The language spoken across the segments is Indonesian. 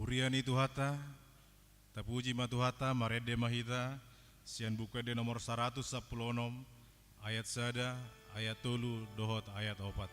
Puriani Tuhata, tapuji matuhata marede mahita, sian buka de nomor 116, ayat sada, ayat tolu, dohot ayat opat.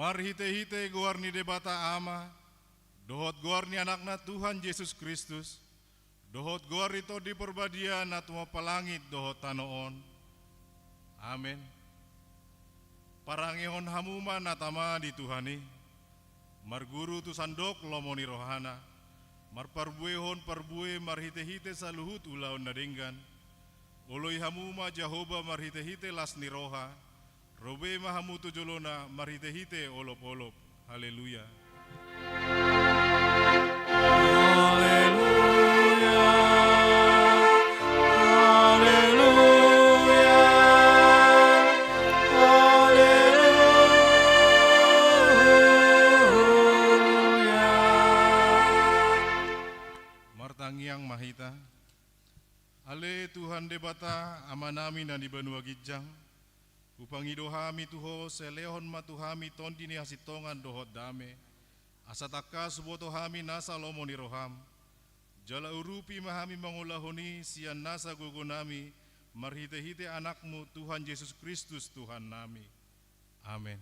Marhite-hite goarni debata ama, dohot goarni anakna Tuhan Yesus Kristus, dohot goar itu di perbadia natuma palangit dohot tanoon. Amin. Parangihon hamuma natama di Tuhani, marguru tu sandok lomoni rohana, marparbuehon parbue marhite-hite saluhut ulaon nadenggan, oloi hamuma Jahoba marhite-hite lasni roha, robe mahamutu jolona marhite-hite olop-olop. Haleluya. Haleluya. Ale Tuhan debata amanami na di benua gijang. Upangido hami tuho selehon matuhami tondini hasitongan dohot dame. Asataka suboto hami nasa lomoni roham. Jala urupi mahami mangulahoni sian nasa gogonami. Marhite-hite anakmu Tuhan Yesus Kristus Tuhan nami. Amin.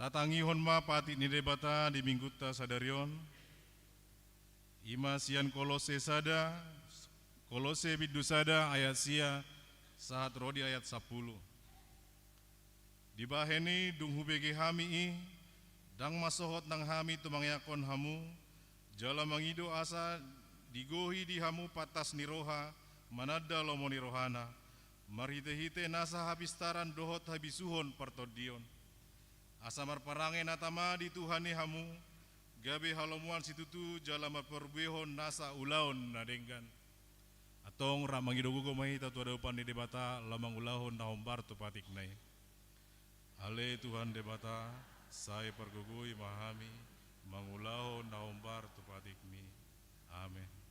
Tatangihon ma pati ni debata di mingguta sadarion. Ima sian kolose sada, kolose bidu sada ayat sia saat rodi ayat 10. Di baheni dung hubege hami i, dang masohot nang hami tumangyakon hamu, jala mangido asa digohi di hamu patas niroha, manada lomoni rohana, marhite-hite nasa habistaran dohot habisuhon partodion. Asamar parange natama di Tuhani hamu, gabe halomuan situtu jalamar perbehon nasa ulaon nadenggan. Atong ramangidogugo mahi tatu ada upan di debata lamang ulahon na hombar tu patik nai. Ale Tuhan debata, saya pergugui mahami, mangulahon na hombar tu patik mi. Amin.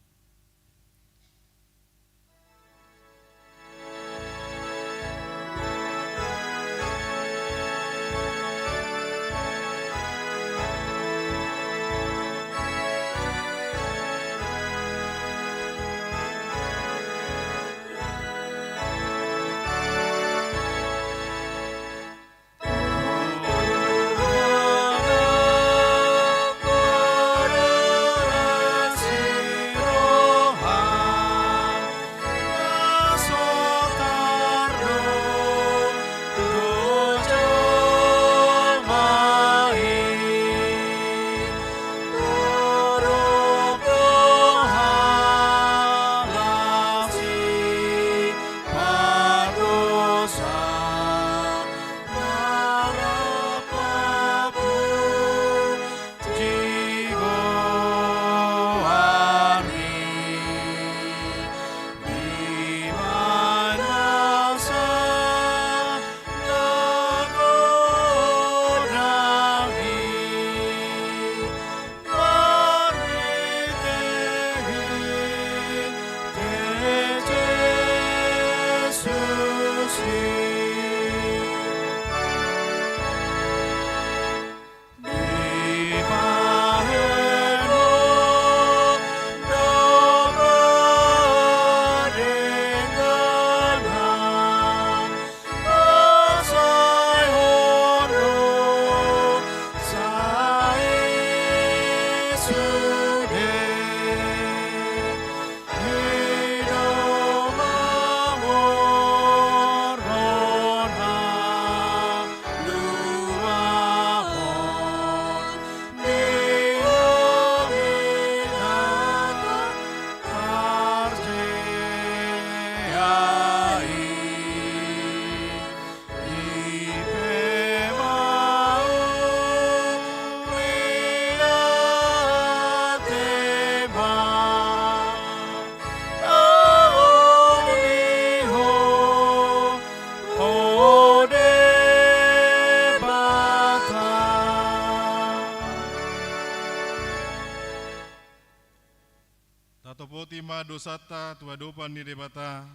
Tatopoti ma dosata tuadopan ni debata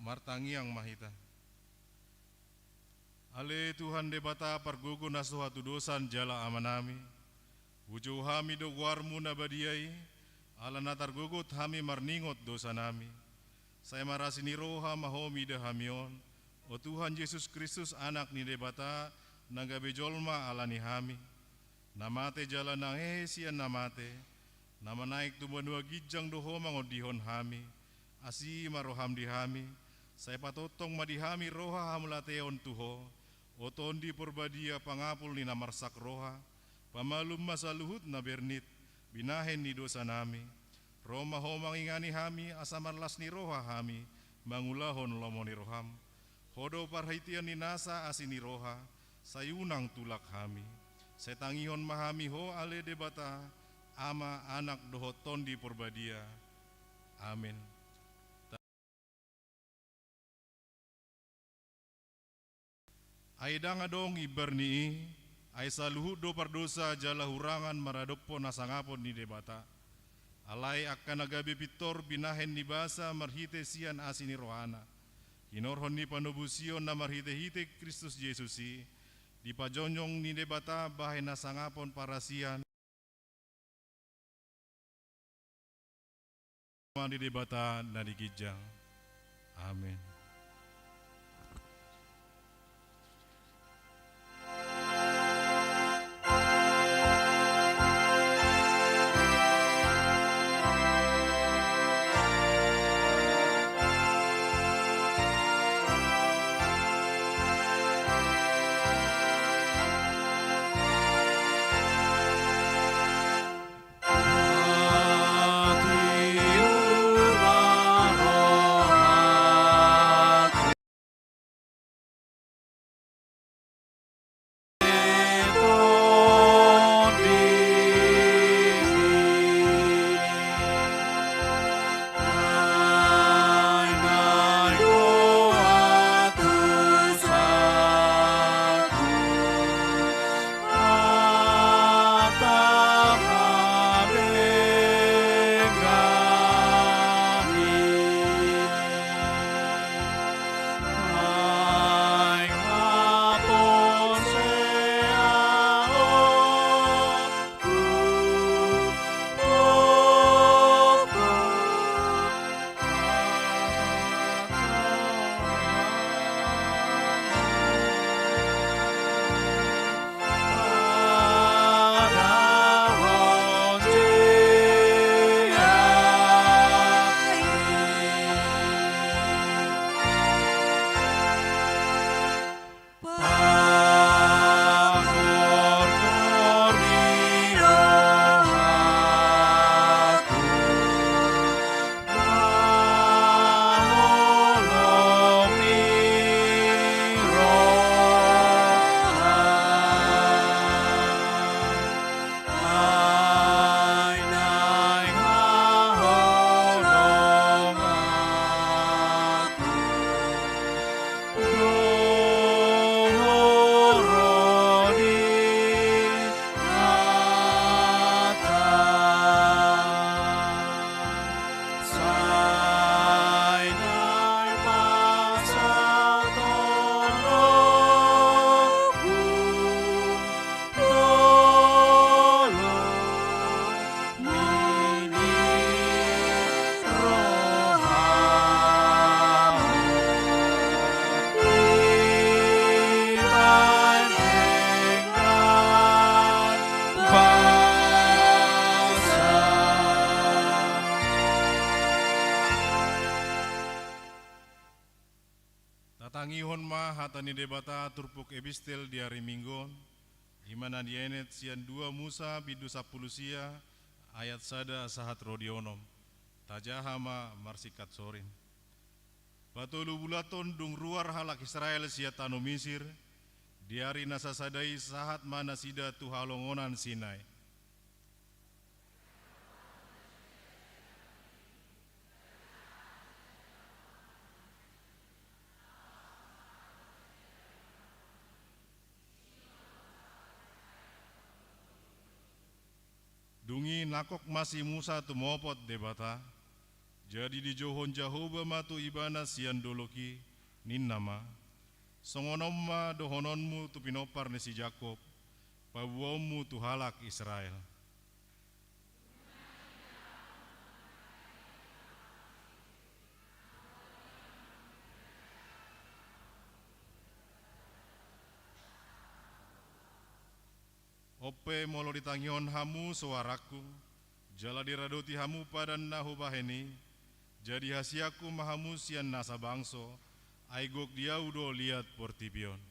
martangiang mahita. Ale Tuhan debata pargugu nasuhatu dosan jala amanami. Wujuh hami do warmu nabadiai, ala natar gugut hami marningot dosa nami. Saya marasini roha mahomi dahamion, o Tuhan Yesus Kristus anak ni debata, nagabe jolma ala ni hami. Namate jalan nang sian namate, nama naik tu benua gijang doho mangodihon hami, asi maroham di hami, saya patotong madihami roha hamulateon tuho, oton di perbadia pangapul ni namarsak roha, pamalum masa luhut na bernit, binahen ni dosa nami, Roma ho mangingani hami asamarlas ni roha hami, mangulahon lomo ni roham, hodo parhaitian ni nasa asini roha, sayunang tulak hami, setangihon mahami ho ale debata, ama anak dohoton di perbadia, amin. Aidang adong iberni, ai saluhut do pardosa jala hurangan maradoppo nasangapon ni debata. Alai akan agabe pitor binahen ni basa marhite sian asini rohana. Hinorhon ni panubusion na marhite-hite Kristus Yesusi. Di pajonjong ni debata bahay nasangapon para sian. Di debata na digijang. Amin. Tangihon ma hatani debata turpuk ebistel di hari minggon, imana dienet sian 2 Musa bidu 10 sia ayat sada sahat rodionom, tajahama marsikat sorin. Batulu bulaton dung ruar halak Israel sia tanu Misir, di hari nasasadai sahat mana sida tuhalongonan Sinai. Dungi nakok masih Musa tumopot debata, Jadi di johon Jahoba matu ibana sian doloki nin nama. Songonomma dohononmu tu pinopar ni si Jakob, pabuommu tu halak Israel. Ope molo ditangion hamu suaraku, jala diradoti hamu padan nahu baheni, jadi hasiaku mahamu sian nasa bangso, aigok diaudo liat portipion.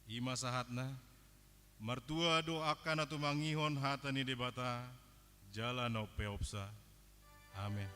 Ima sahatna, mertua doakan atu mangihon hatani debata, jala no peopsa. Amin.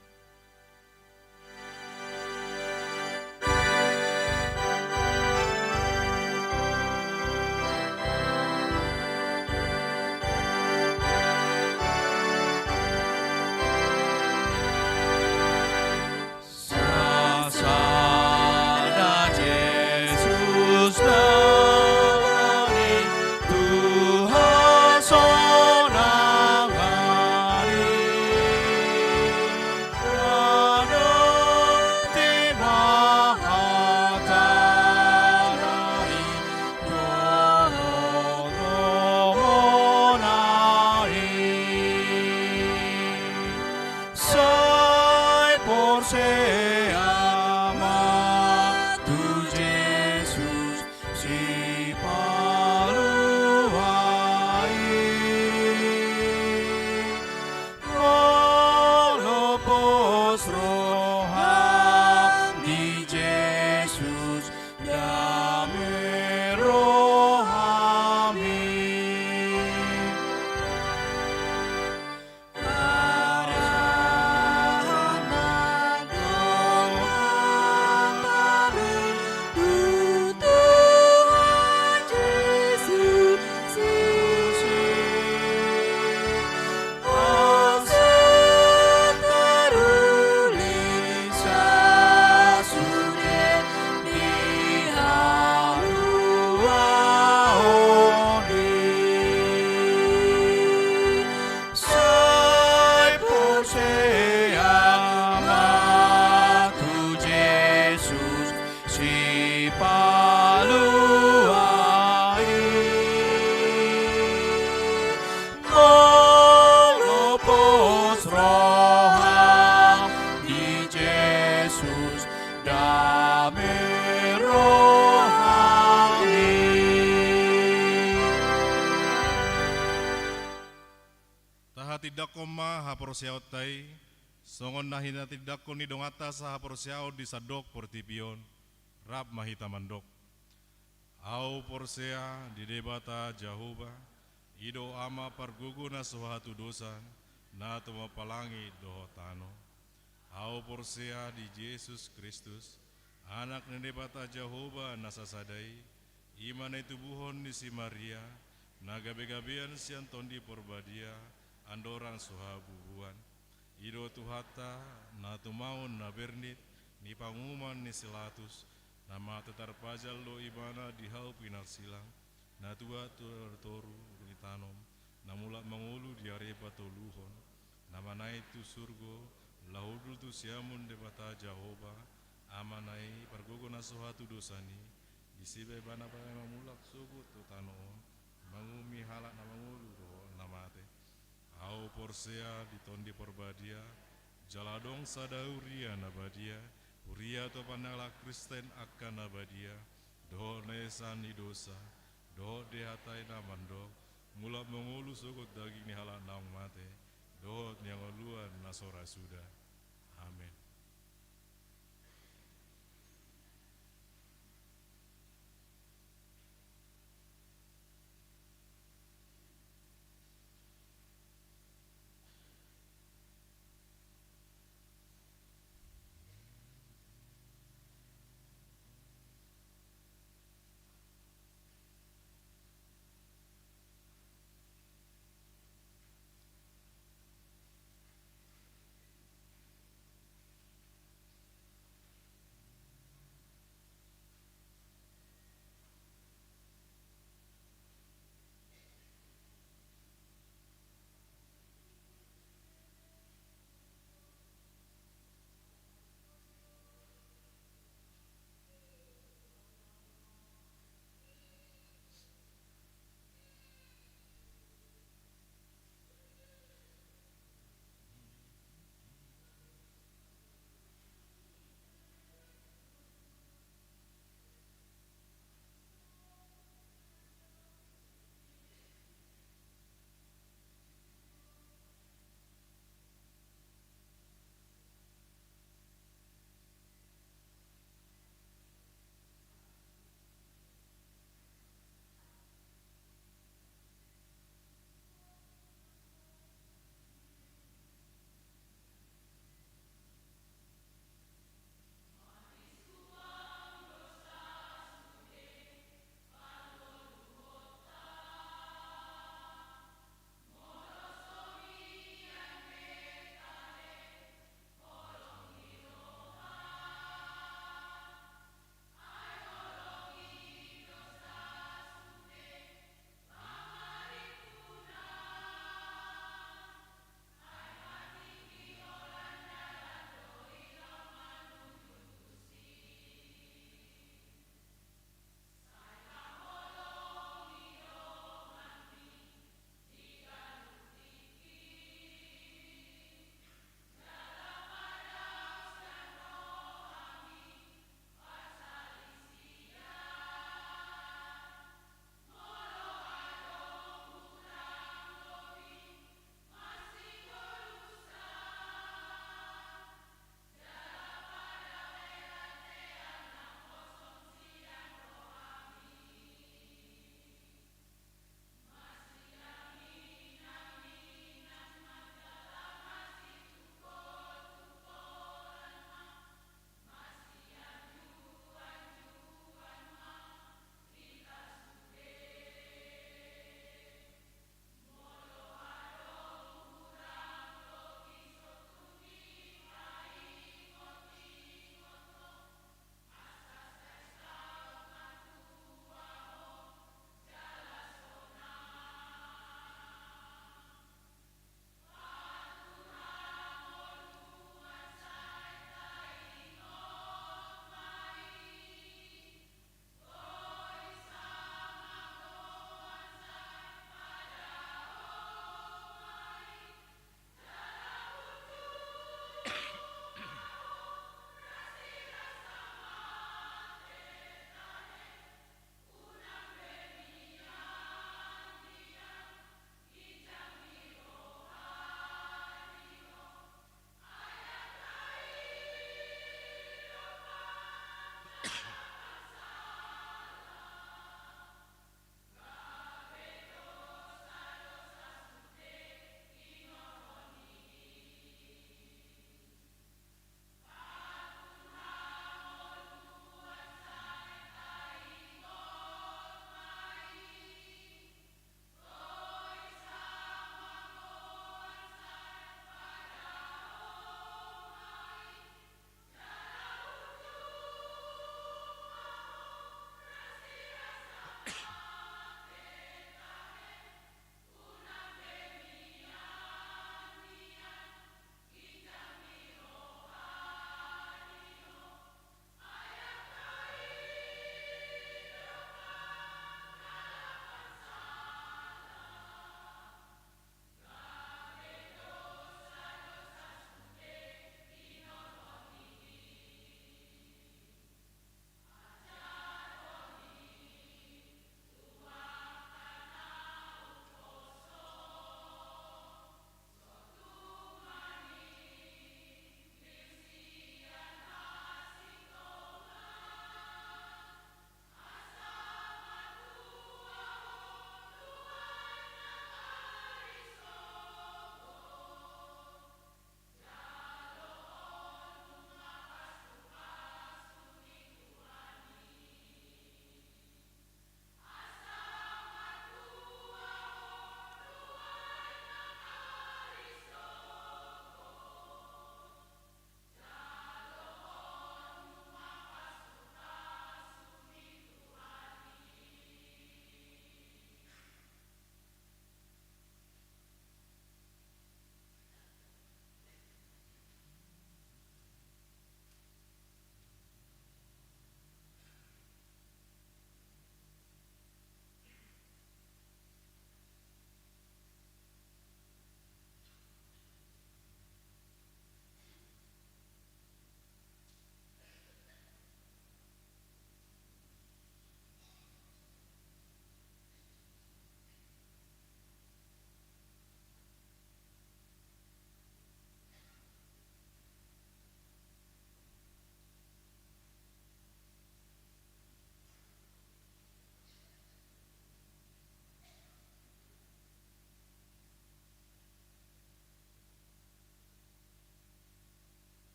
Tidak koma haporsiautai, songon nahina tidak koni dongata sa haporsiau di sadok portipion, rap mahita mandok. Au porsea di debata Jahoba, ido ama parguguna suhatu dosa, na tuma palangi dohotano. Au porsea di Yesus Kristus, anak ni debata Jahoba nasasadai, iman itu buhon ni si Maria, nagabe-gabean sian tondi porbadia, andoran suhabubuan, ido tuhata na tumaun na bernit, ni panguman ni silatus, nama tetarpajal lo ibana di hau pinar silang, na tua toru tanom, namula mangulu di arepa toluhon, nama nai tu surgo, lahudu tu siamun debata Jahoba, amanai pargogo na suhatu dosani, disibe bana bana mamulak sugut tu tanom, mangumi halak na mangulu doh namate. Au porsea di tondi porbadia, jaladong sadauria nabadia, uria to panala Kristen akan nabadia, doh nesan dosa, doh dehatai namando, mula mengulu sugut daging ni halak naung mate, doh nyangoluan nasora sudah. Amin.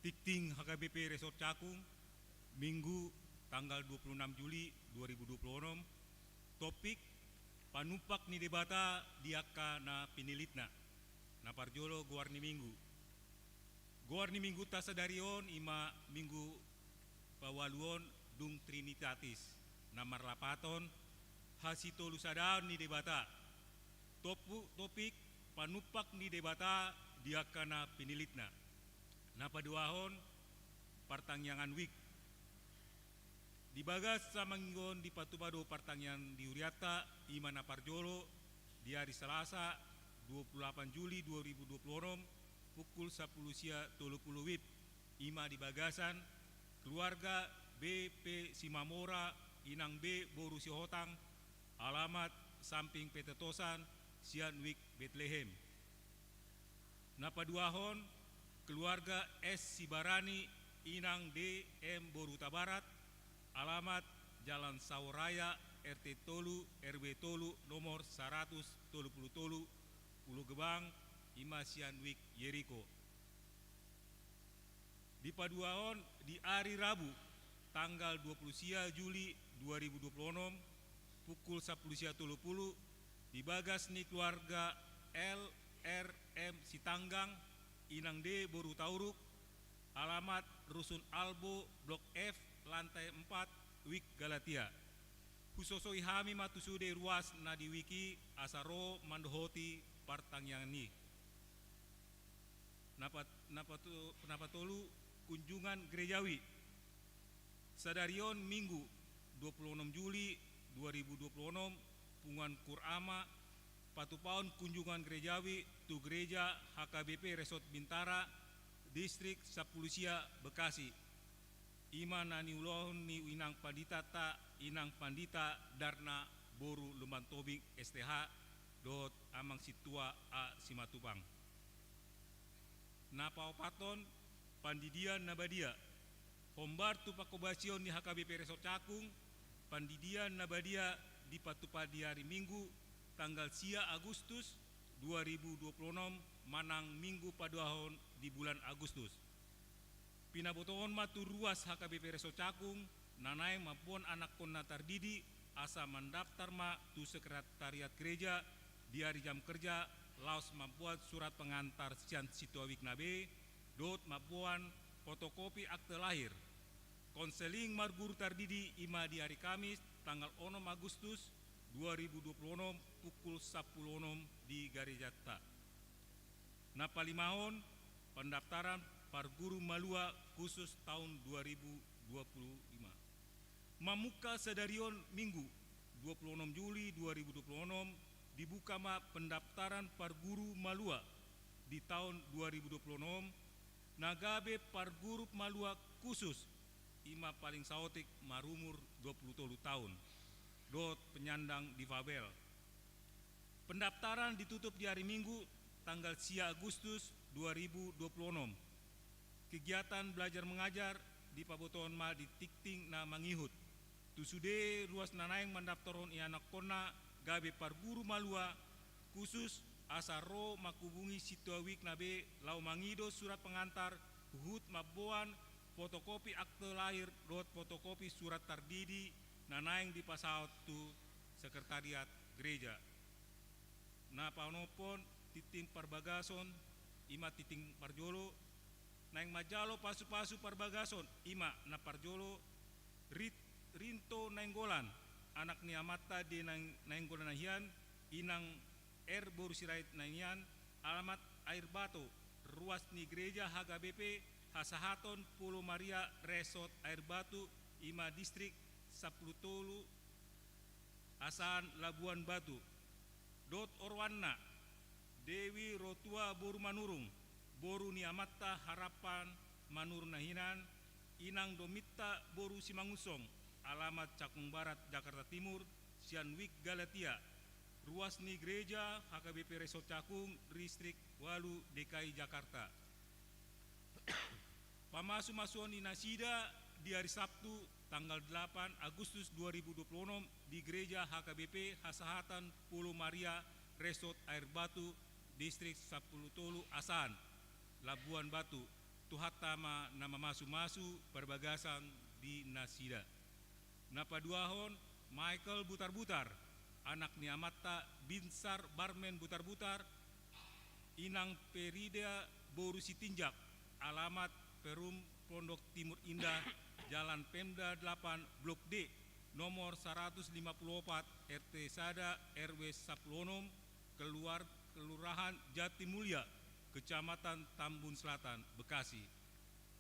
Tikting HKBP Resort Cakung, Minggu tanggal 26 Juli 2026. Topik panumpak ni debata diaka na pinilitna. Na parjolo guarni minggu. Guarni minggu tasadarion ima minggu pawaluon dung trinitatis. Namar lapaton hasito lusadaon ni debata. Topik panumpak ni debata diaka na pinilitna. Napaduahon partangyangan week. Dibagas sa manggon di patupado partangyan di Uriata Imana Parjolo di hari Selasa 28 Juli 2026 pukul 10 sia 30 WIB Ima di Bagasan keluarga BP Simamora Inang B Boru Sihotang alamat samping Petetosan Sian Wik Bethlehem. Napaduahon keluarga S Sibarani Inang D M Boruta Barat alamat Jalan Sawaraya RT Tolu RW Tolu nomor 100 Tolu Pulau Gebang Ima Sian Wik Yeriko. Di Paduaon di hari Rabu tanggal 20 sia Juli 2026 pukul 10 sia 30 dibagas ni keluarga LRM Sitanggang Inang D Boru Tauruk alamat Rusun Albo Blok F lantai 4 Wik Galatia. Husosoi hami matusude ruas nadi wiki asaro mandohoti partangyani. Napatolu kunjungan gerejawi. Sadarion Minggu 26 Juli 2026 pungan Kurama patupaon kunjungan gerejawi tu gereja HKBP Resort Bintara Distrik Sapulusia Bekasi. Ima nani ulohon ni inang pandita ta inang pandita Darna Boru Lumban Tobing STH dot amang situa a Simatupang. Napaopaton pandidian nabadia hombar tu pakobasion ni HKBP Resort Cakung pandidian nabadia di patupadi hari Minggu tanggal sia Agustus 2026 manang Minggu paduahon di bulan Agustus. Pinabotohon matu ruas HKBP Resort Cakung nanay maupun anak konna tardidi asa mendaftar ma tu sekretariat gereja di hari jam kerja laos membuat surat pengantar sian situawik nabe dot mapuan fotokopi akte lahir konseling marguru tardidi ima di hari Kamis tanggal 6 Agustus 2026 pukul 10 di Garejata. Napalimahon pendaftaran Parguru Malua khusus tahun 2025. Mamuka sadarion Minggu 26 Juli 2026 dibuka ma pendaftaran Parguru Malua di tahun 2026 nagabe Parguru Malua khusus ima paling saotik marumur 20 tahun dot penyandang difabel. Pendaftaran ditutup di hari Minggu tanggal sia Agustus 2026. Kegiatan belajar mengajar di Pabotohon ma di Tikting na mangihut. Tusude ruas nanaeng mendaftaron ianak kona gabe Parguru Malua khusus asaro makubungi situawik nabe lau mangido surat pengantar hut maboan fotokopi akte lahir dot fotokopi surat tardidi nanaeng di pasaut tu sekretariat gereja. Na paunopon titing parbagason ima titing parjolo naeng majalo pasu-pasu parbagason ima na parjolo rinto naenggolan anak ni amata di naenggolan nahian inang Boru Sirait nahian alamat Air Batu ruas ni gereja HKBP Hasahaton Pulau Maria Resort Air Batu ima distrik Sapulutolu Asan Labuan Batu dot Orwana Dewi Rotua Boru Manurung Boru Niamata Harapan Manur Nahinan Inang Domita Boru Simangusong alamat Cakung Barat Jakarta Timur Sian Wik Galatia ruas ni gereja HKBP Resort Cakung distrik Walu DKI Jakarta. Pamasu-masuan di Nasida di hari Sabtu tanggal 8 Agustus 2026 di gereja HKBP Hasahatan Pulau Maria Resort Air Batu distrik Sapulutolu Asan Labuan Batu tuhatama nama masu-masu perbagasan di Nasida. Napa duahon Michael Butar-Butar, anak Niamata Binsar Barmen Butar-Butar, Inang Perida Boru Sitinjak, alamat Perum Pondok Timur Indah, Jalan Pemda 8 Blok D, nomor 154 RT Sada RW 10, Kelurahan Jatimulya, Kecamatan Tambun Selatan, Bekasi.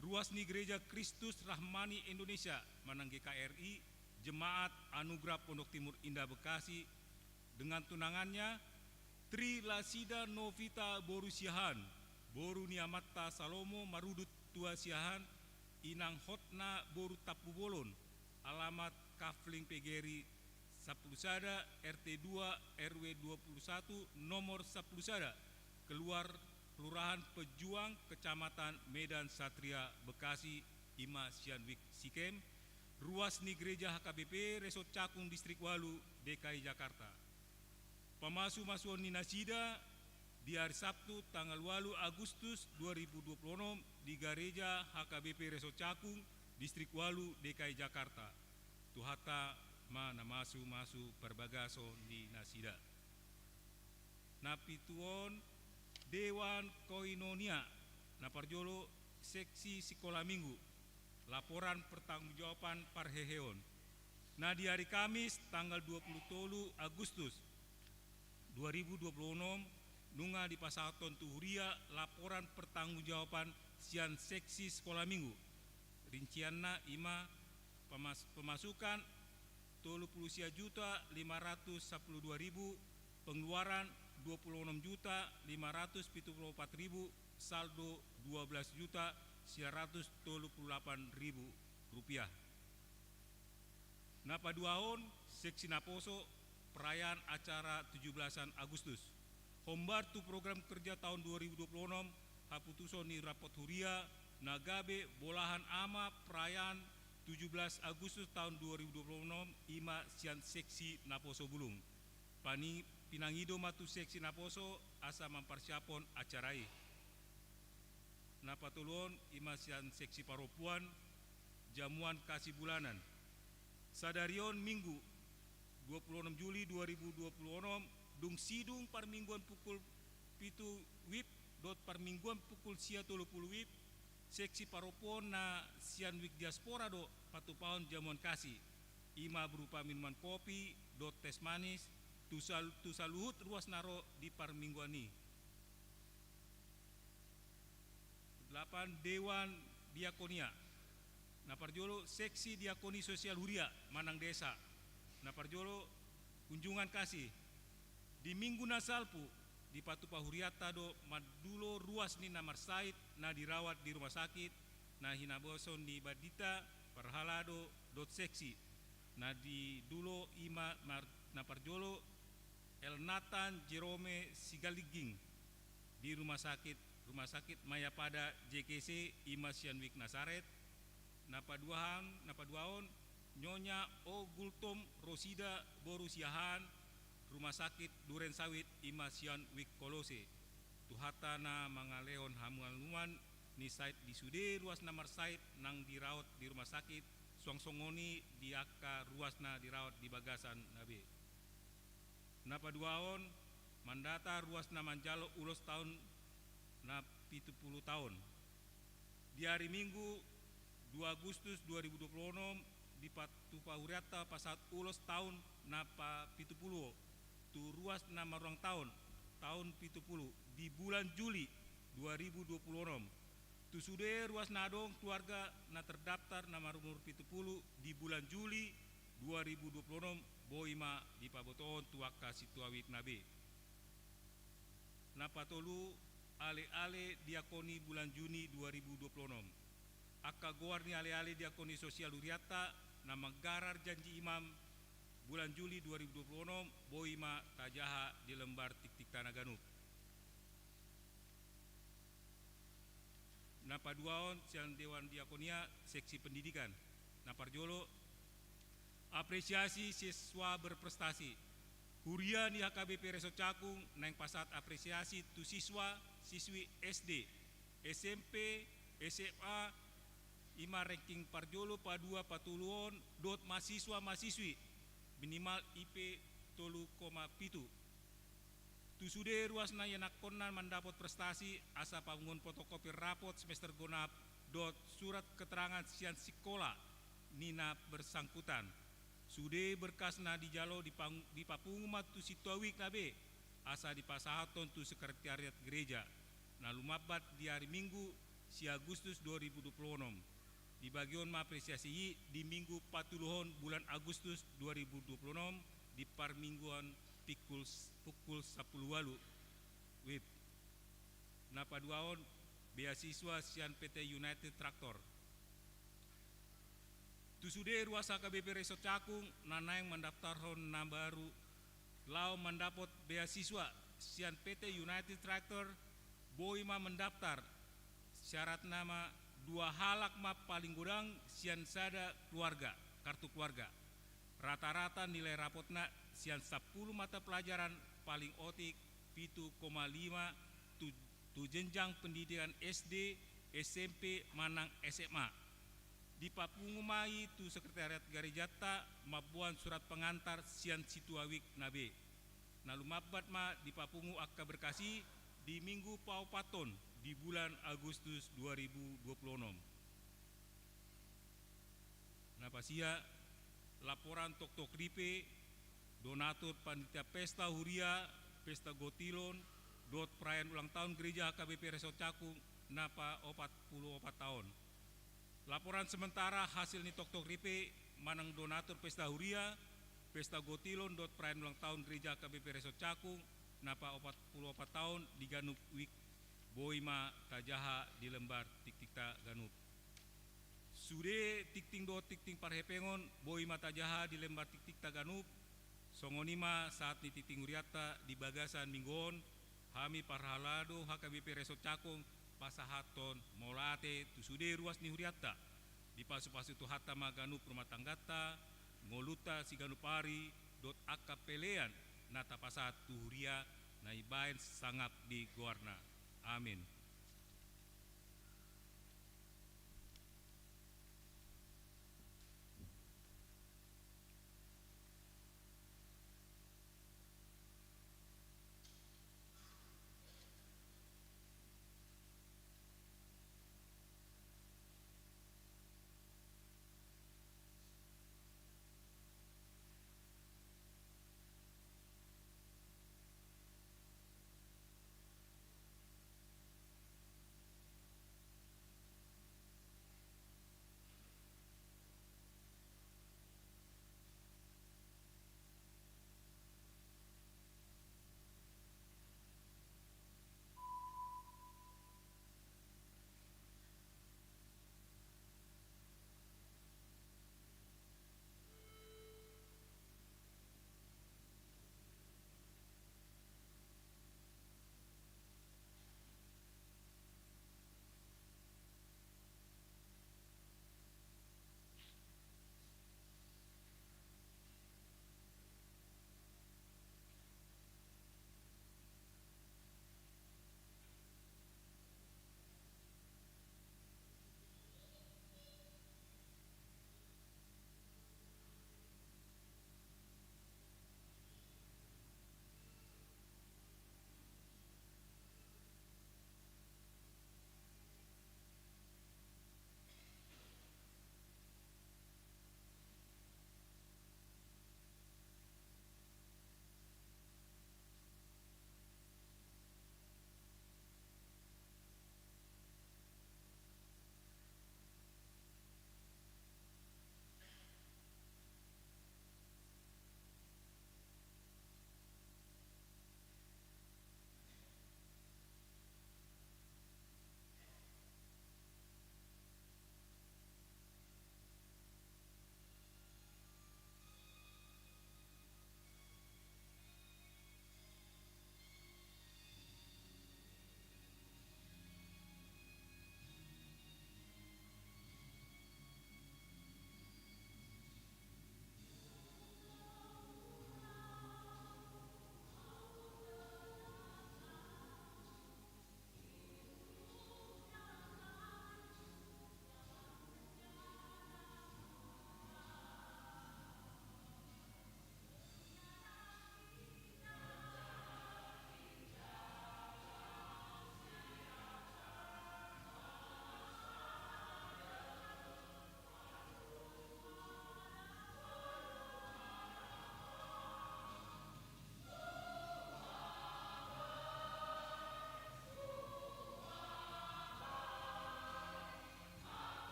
Ruasni Gereja Kristus Rahmani Indonesia, Manang GKRI, Jemaat Anugerah Pondok Timur Indah Bekasi, dengan tunangannya Tri Lasida Novita Boru Siahan, Boru Niamata Salomo Marudut Tua Siahan, Inang Hotna Boru Tapu Bolon, alamat Kafling Pegeri Saplusada RT 2 RW 21 nomor Saplusada, Kelurahan Pejuang, Kecamatan Medan Satria, Bekasi, Ima Sianwik Sikem. Ruasni Gereja HKBP Resort Cakung Distrik Walu, DKI Jakarta. Pemasu-masuan ni Nasida di hari Sabtu tanggal 8 Agustus 2026 di Gereja HKBP Resort Cakung Distrik Walu, DKI Jakarta. Tuhata mana masu-masu perbagaso ni Nasida. Napituon Dewan Koinonia Naparjolo Seksi Sekolah Minggu, laporan pertanggungjawaban Parheheon. Nah, di hari Kamis tanggal 23 Agustus 2026 nunga di Pasaton Tuhuria laporan pertanggungjawaban sian seksi sekolah minggu. Rincianna ima pemasukan 30.512.000, pengeluaran 26.574.000, saldo 12.938.000 rupiah. Napa duahon seksi Naposo perayaan acara 17-an Agustus. Hombartu program kerja tahun 2026 haputuson ni rapot huria nagabe bolahan ama perayaan 17 Agustus tahun 2026 ima sian seksi Naposo Bulung. Pani pinangido matu seksi Naposo asa mempersiapon acarai. Napatulon ima sian seksi Paropuan jamuan kasih bulanan. Sadarion Minggu 26 Juli 2026 dung sidung parmingguan pukul pitu wib dot parmingguan pukul sia 30 wib seksi Paropon na sian wik diaspora do patupaon jamuan kasih ima berupa minuman kopi dot tes manis tusaluhut ruas naro di parmingguan ni. 8 Dewan Diakonia Naparjolo seksi diakoni sosial huria Manang Desa. Naparjolo kunjungan kasih di Minggu Nasalpu di Patupa Huriata do madulo ruas ni namar Said na dirawat di rumah sakit na hinaboson di Badita Parhalado dot seksi na di dulo ima Naparjolo El Nathan Jerome Sigaliging di rumah sakit Mayapada JKC Ima Sianwik Nasaret. Napaduahon Nyonya O Gultom Rosida Borusiahan Rumah Sakit Duren Sawit Ima Sianwik Kolose. Tuhatana mangalehon hamuan ni site di sude ruas namar site nang dirawat di rumah sakit songsongoni diaka ruasna dirawat di bagasan nabe. Napaduahon mandata ruasna manjalo ulos tahun na 70 tahun. Di hari Minggu 2 Agustus 2026 di Patupa Huriata pasat ulos tahun napa 70 tu ruas nama ruang tahun 70 di bulan Juli 2026 tu sude ruas nadong keluarga na terdaftar nama umur 70 di bulan Juli 2026 boima di paboton tuaka situawik nabe. Napatolu ale-ale diakoni bulan Juni 2026 akka goarni ale-ale diakoni sosial Huriata nama garar janji imam bulan Juli 2026 boima tajaha di lembar tik-tik Tanah Ganup. Napaduaon siang Dewan Diakonia seksi pendidikan. Naparjolo apresiasi siswa berprestasi. Huria di HKBP Resort Cakung neng pasat apresiasi tu siswa siswi SD, SMP, SMA ima ranking parjolo padua patuluon dot mahasiswa mahasiswi minimal IP 3,7. Tusude ruasna yenak konan mendapat prestasi asa pangun fotokopi rapot semester genap dot surat keterangan sian sekolah nina bersangkutan. Sude berkasna di jalo di papungumat tu situawik nabe asa di pasahaton tu sekretariat gereja. Nah lumabat di hari Minggu si Agustus 2026. Di bagian apresiasi di minggu patuluhon bulan Agustus 2026 di parmingguan pukul 10 walu. Wip. Napa duaon beasiswa sian PT United Tractor. Tusude ruasa KBP Resort Cakung nanayang mendaftarkan baru lau mendapat beasiswa sian PT United Tractor boima mendaftar syarat nama 2 halak map paling kurang sian sada keluarga kartu keluarga rata-rata nilai rapotna sian 10 mata pelajaran paling otik 7,5 tu jenjang pendidikan SD SMP manang SMA di papungumai tu sekretariat Garijata mabuan surat pengantar sian situawik nabe nalu mabat ma di papungu akka berkasi di minggu paupaton di bulan Agustus 2026. Napasia laporan tok ripe donatur panitia pesta huria pesta gotilon dot perayaan ulang tahun gereja KBP Resort Cakung napa 44 tahun. Laporan sementara hasil ni tok ripe manang donatur pesta huria pesta gotilon dot perayaan ulang tahun gereja KBP Resort Cakung napa 44 tahun di Ganup Wik boima tajaha di lembar tik-tikta Ganup. Sude tikting do tikting parhepengon boima tajaha di lembar tik-tikta Ganup. Songonima saat ni titing uriata di bagasan minggon hami parhalado HKBP Resort Cakung pasahaton molate tu sude ruas ni huriata di pasu-pasu tu hatta Ganup rumah tanggata ngoluta si Ganupari dot akapelean nata pasat tu huria naibain sangap di Guarna. Amin.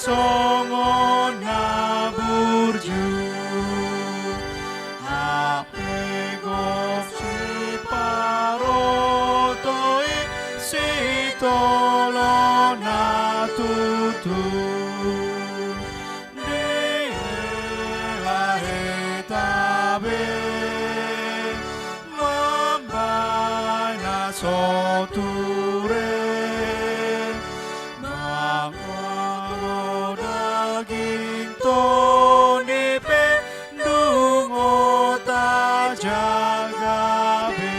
songon na burju hape gop si parotoi si tolo na tutu soture mangano daging tonipe dungo ta jagabe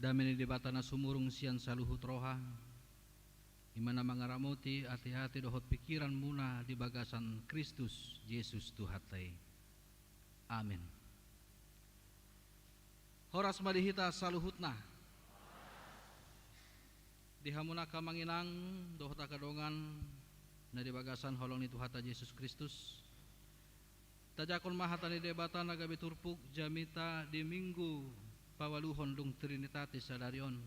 dameni debatana sumurung sian saluhut roha imana mangaramuti hati-hati dohot pikiran muna di bagasan Kristus Yesus Tuhatai. Amin. Horas malihita saluhutna dihamunaka manginang dohot akadongan na di bagasan holong ni Tuhata Yesus Kristus tajakon mahatani debatan agabi turpuk jamita di minggu pawaluhon lung Trinitatis sadarion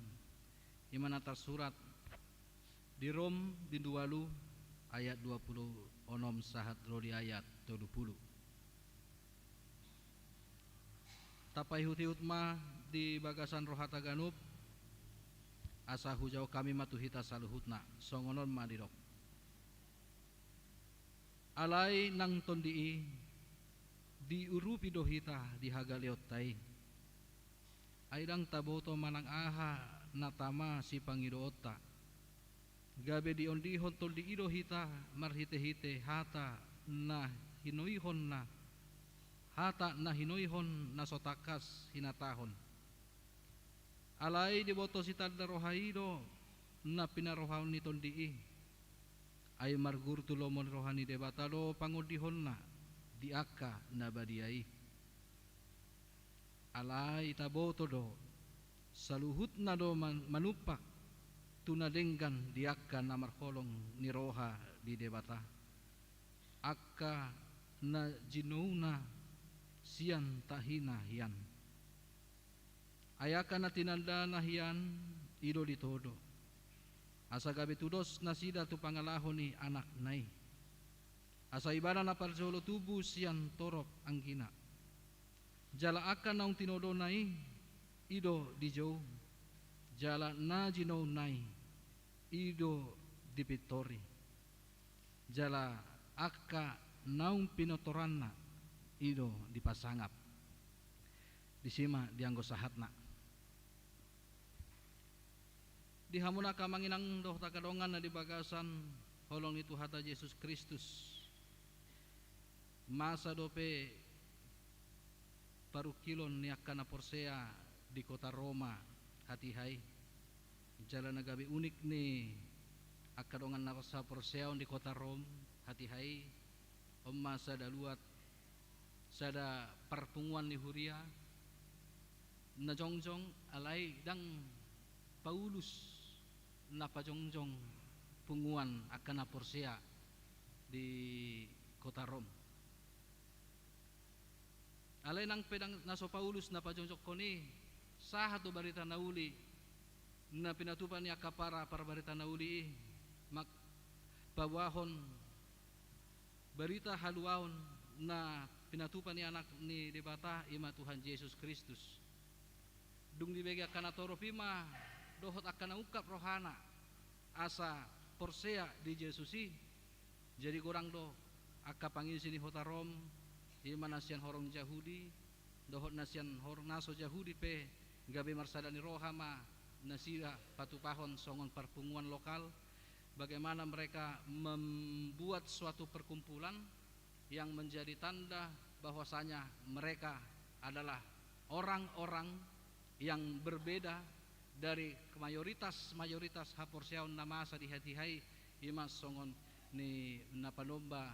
imana tersurat di Rom di 2 ayat 20 onom sahat rodi ayat 20 tapai huti utma di bagasan rohata ganup asa hujau kami matuhita saluhutna songonon madirok alai nang tondii di urupi dohita di hagaliot tai aidang taboto manang aha natama si pangidoota gabe di ondihon toldi idohita marhite-hite hata na hinoihon na hata na hinoihon na sotakas hinatahon. Alay diboto si tadda rohaido na pinarohaon niton dii ay margur tulomon rohani debatado pangudihon na diaka na badiai. Alay taboto do saluhut na do manupak tunadenggan diaka na marholong ni roha di debata. Akka na jinuna sian tahina hian. Ayaka na tinanda na hian ido ditodo. Asa gabi tudos na sida tu pangalahon ni anak nai. Asa ibana na parjolo tubu sian torop ang gina. Jala akan naung tinodo nai ido dijo. Jala na jino nai ido dipitori. Jala akka naung pinotoran na ido dipasangap. Disima dianggo sahatna. Dihamuna ka manginang doh takadongan na dibagasan holong ni Tuhata Yesus Kristus. Masa dope parukilon ni akana porsea di kota Roma hatihai. Jalan nagabi unik ni akadongan na sa porseaon di kota Rom hatihai. Masa daluat sada perpunguan ni Huria na jongjong alay dang Paulus na pajongjong punguan akan na porsea di kota Rom. Alay nang pedang naso Paulus na pajongjong koni sahat do barita nauli na pinatupan niya kapara para barita nauli mak pawahon barita haluaon na pinatupan ni anak ni debata ima Tuhan Yesus Kristus. Dung dibagi akan atoro pima dohot akan ungkap rohana asa porsea di Yesusi. Jadi gorang do akka pangin sini hota Rom ima nasian horong Yahudi dohot nasian horong naso Yahudi pe gabe marsadani rohama nasira patupahon songon perpunguan lokal. Bagaimana mereka membuat suatu perkumpulan yang menjadi tanda bahwasanya mereka adalah orang-orang yang berbeda dari mayoritas haporseaon nama sa dihati-hai imas songon ni napanomba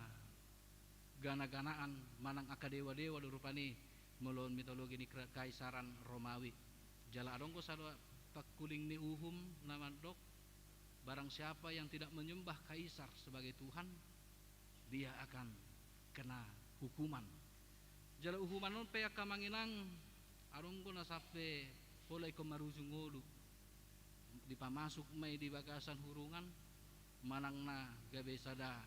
gana-ganaan manang akadewa-dewa rupani melon mitologi ni kaisaran Romawi. Jala adongko sa pakuling ni uhum namandok barang siapa yang tidak menyembah kaisar sebagai Tuhan dia akan kena hukuman. Jala hukuman non pe akamanginang arungko na sape polay ko marujungolu di pamasuk may di bagasan hurungan manang na gabe sada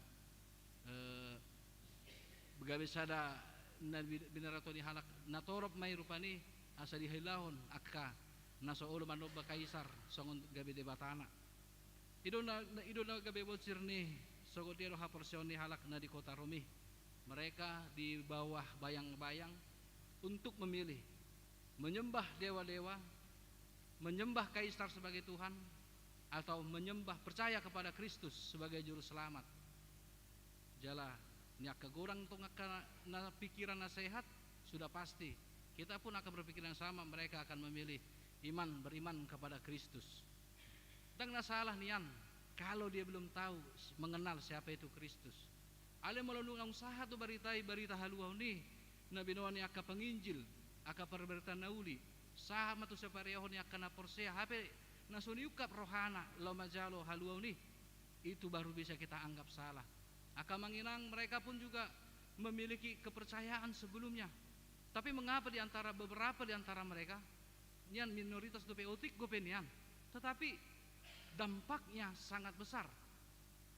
na binarato ni halak natorop may rupani asa di hilahon akka nasa ulo manoba kaisar songon gabe de batana ido na gabe botsir ni sogodiero haporsion ni halak na di kota Romi. Mereka di bawah bayang-bayang untuk memilih menyembah dewa-dewa, menyembah kaisar sebagai Tuhan, atau menyembah percaya kepada Kristus sebagai juru selamat. Jala nyak kegorang tong na pikiran nasihat sudah pasti kita pun akan berpikiran sama. Mereka akan memilih beriman kepada Kristus. Dan nasalah nian kalau dia belum tahu mengenal siapa itu Kristus. Ale melunung usaha tu berita haluau ni nabi noa ni aka penginjil aka perberita nauli sah matu separehon ni aka na porsea hape nasuni ukap rohana lo majalo haluau ni itu baru bisa kita anggap salah. Aka manginang mereka pun juga memiliki kepercayaan sebelumnya. Tapi mengapa beberapa di antara mereka nian minoritas dope otik gope nian, tetapi dampaknya sangat besar.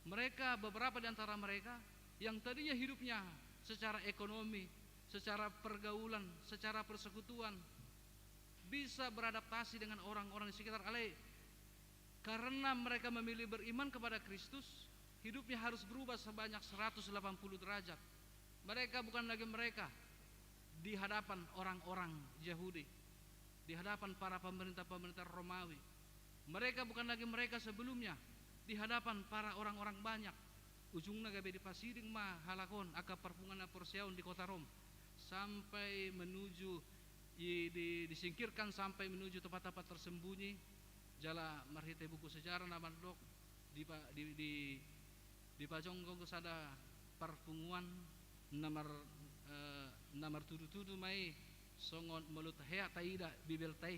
Mereka beberapa di antara mereka yang tadinya hidupnya secara ekonomi, secara pergaulan, secara persekutuan bisa beradaptasi dengan orang-orang di sekitar alai. Karena mereka memilih beriman kepada Kristus, hidupnya harus berubah sebanyak 180 derajat. Mereka bukan lagi mereka di hadapan orang-orang Yahudi, di hadapan para pemerintah-pemerintah Romawi. Mereka bukan lagi mereka sebelumnya di hadapan para orang-orang banyak. ujungnya gabe di Pasiring mah halakon aka perpungan Porseaun di kota Rom sampai menuju disingkirkan sampai menuju tempat-tempat tersembunyi jala marhite buku sejarah nama dok di Pajonggong ada perpunguan namar tudu-tudu mai songon melut hea taida bibel tai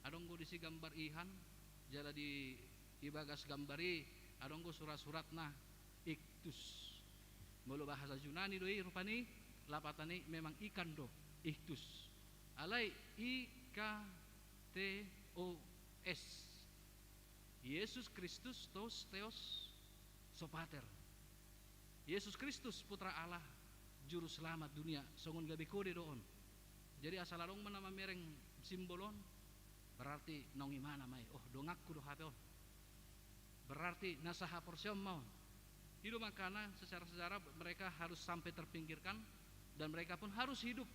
adonggo disi gambar ihan jala di bagas gambari adonggo surat-suratna iktus mulu bahasa Yunani doi rupani lapatani memang ikan do iktus alai IKTOS Yesus Kristus Theos Sopater Yesus Kristus putra Allah juru selamat dunia songon gabe kode doon jadi asal along nama mereng simbolon berarti nongi mana mai oh dongakku do hape on berarti nasaha porsiom mau hidup makana secara sejarah mereka harus sampai terpinggirkan dan mereka pun harus hidup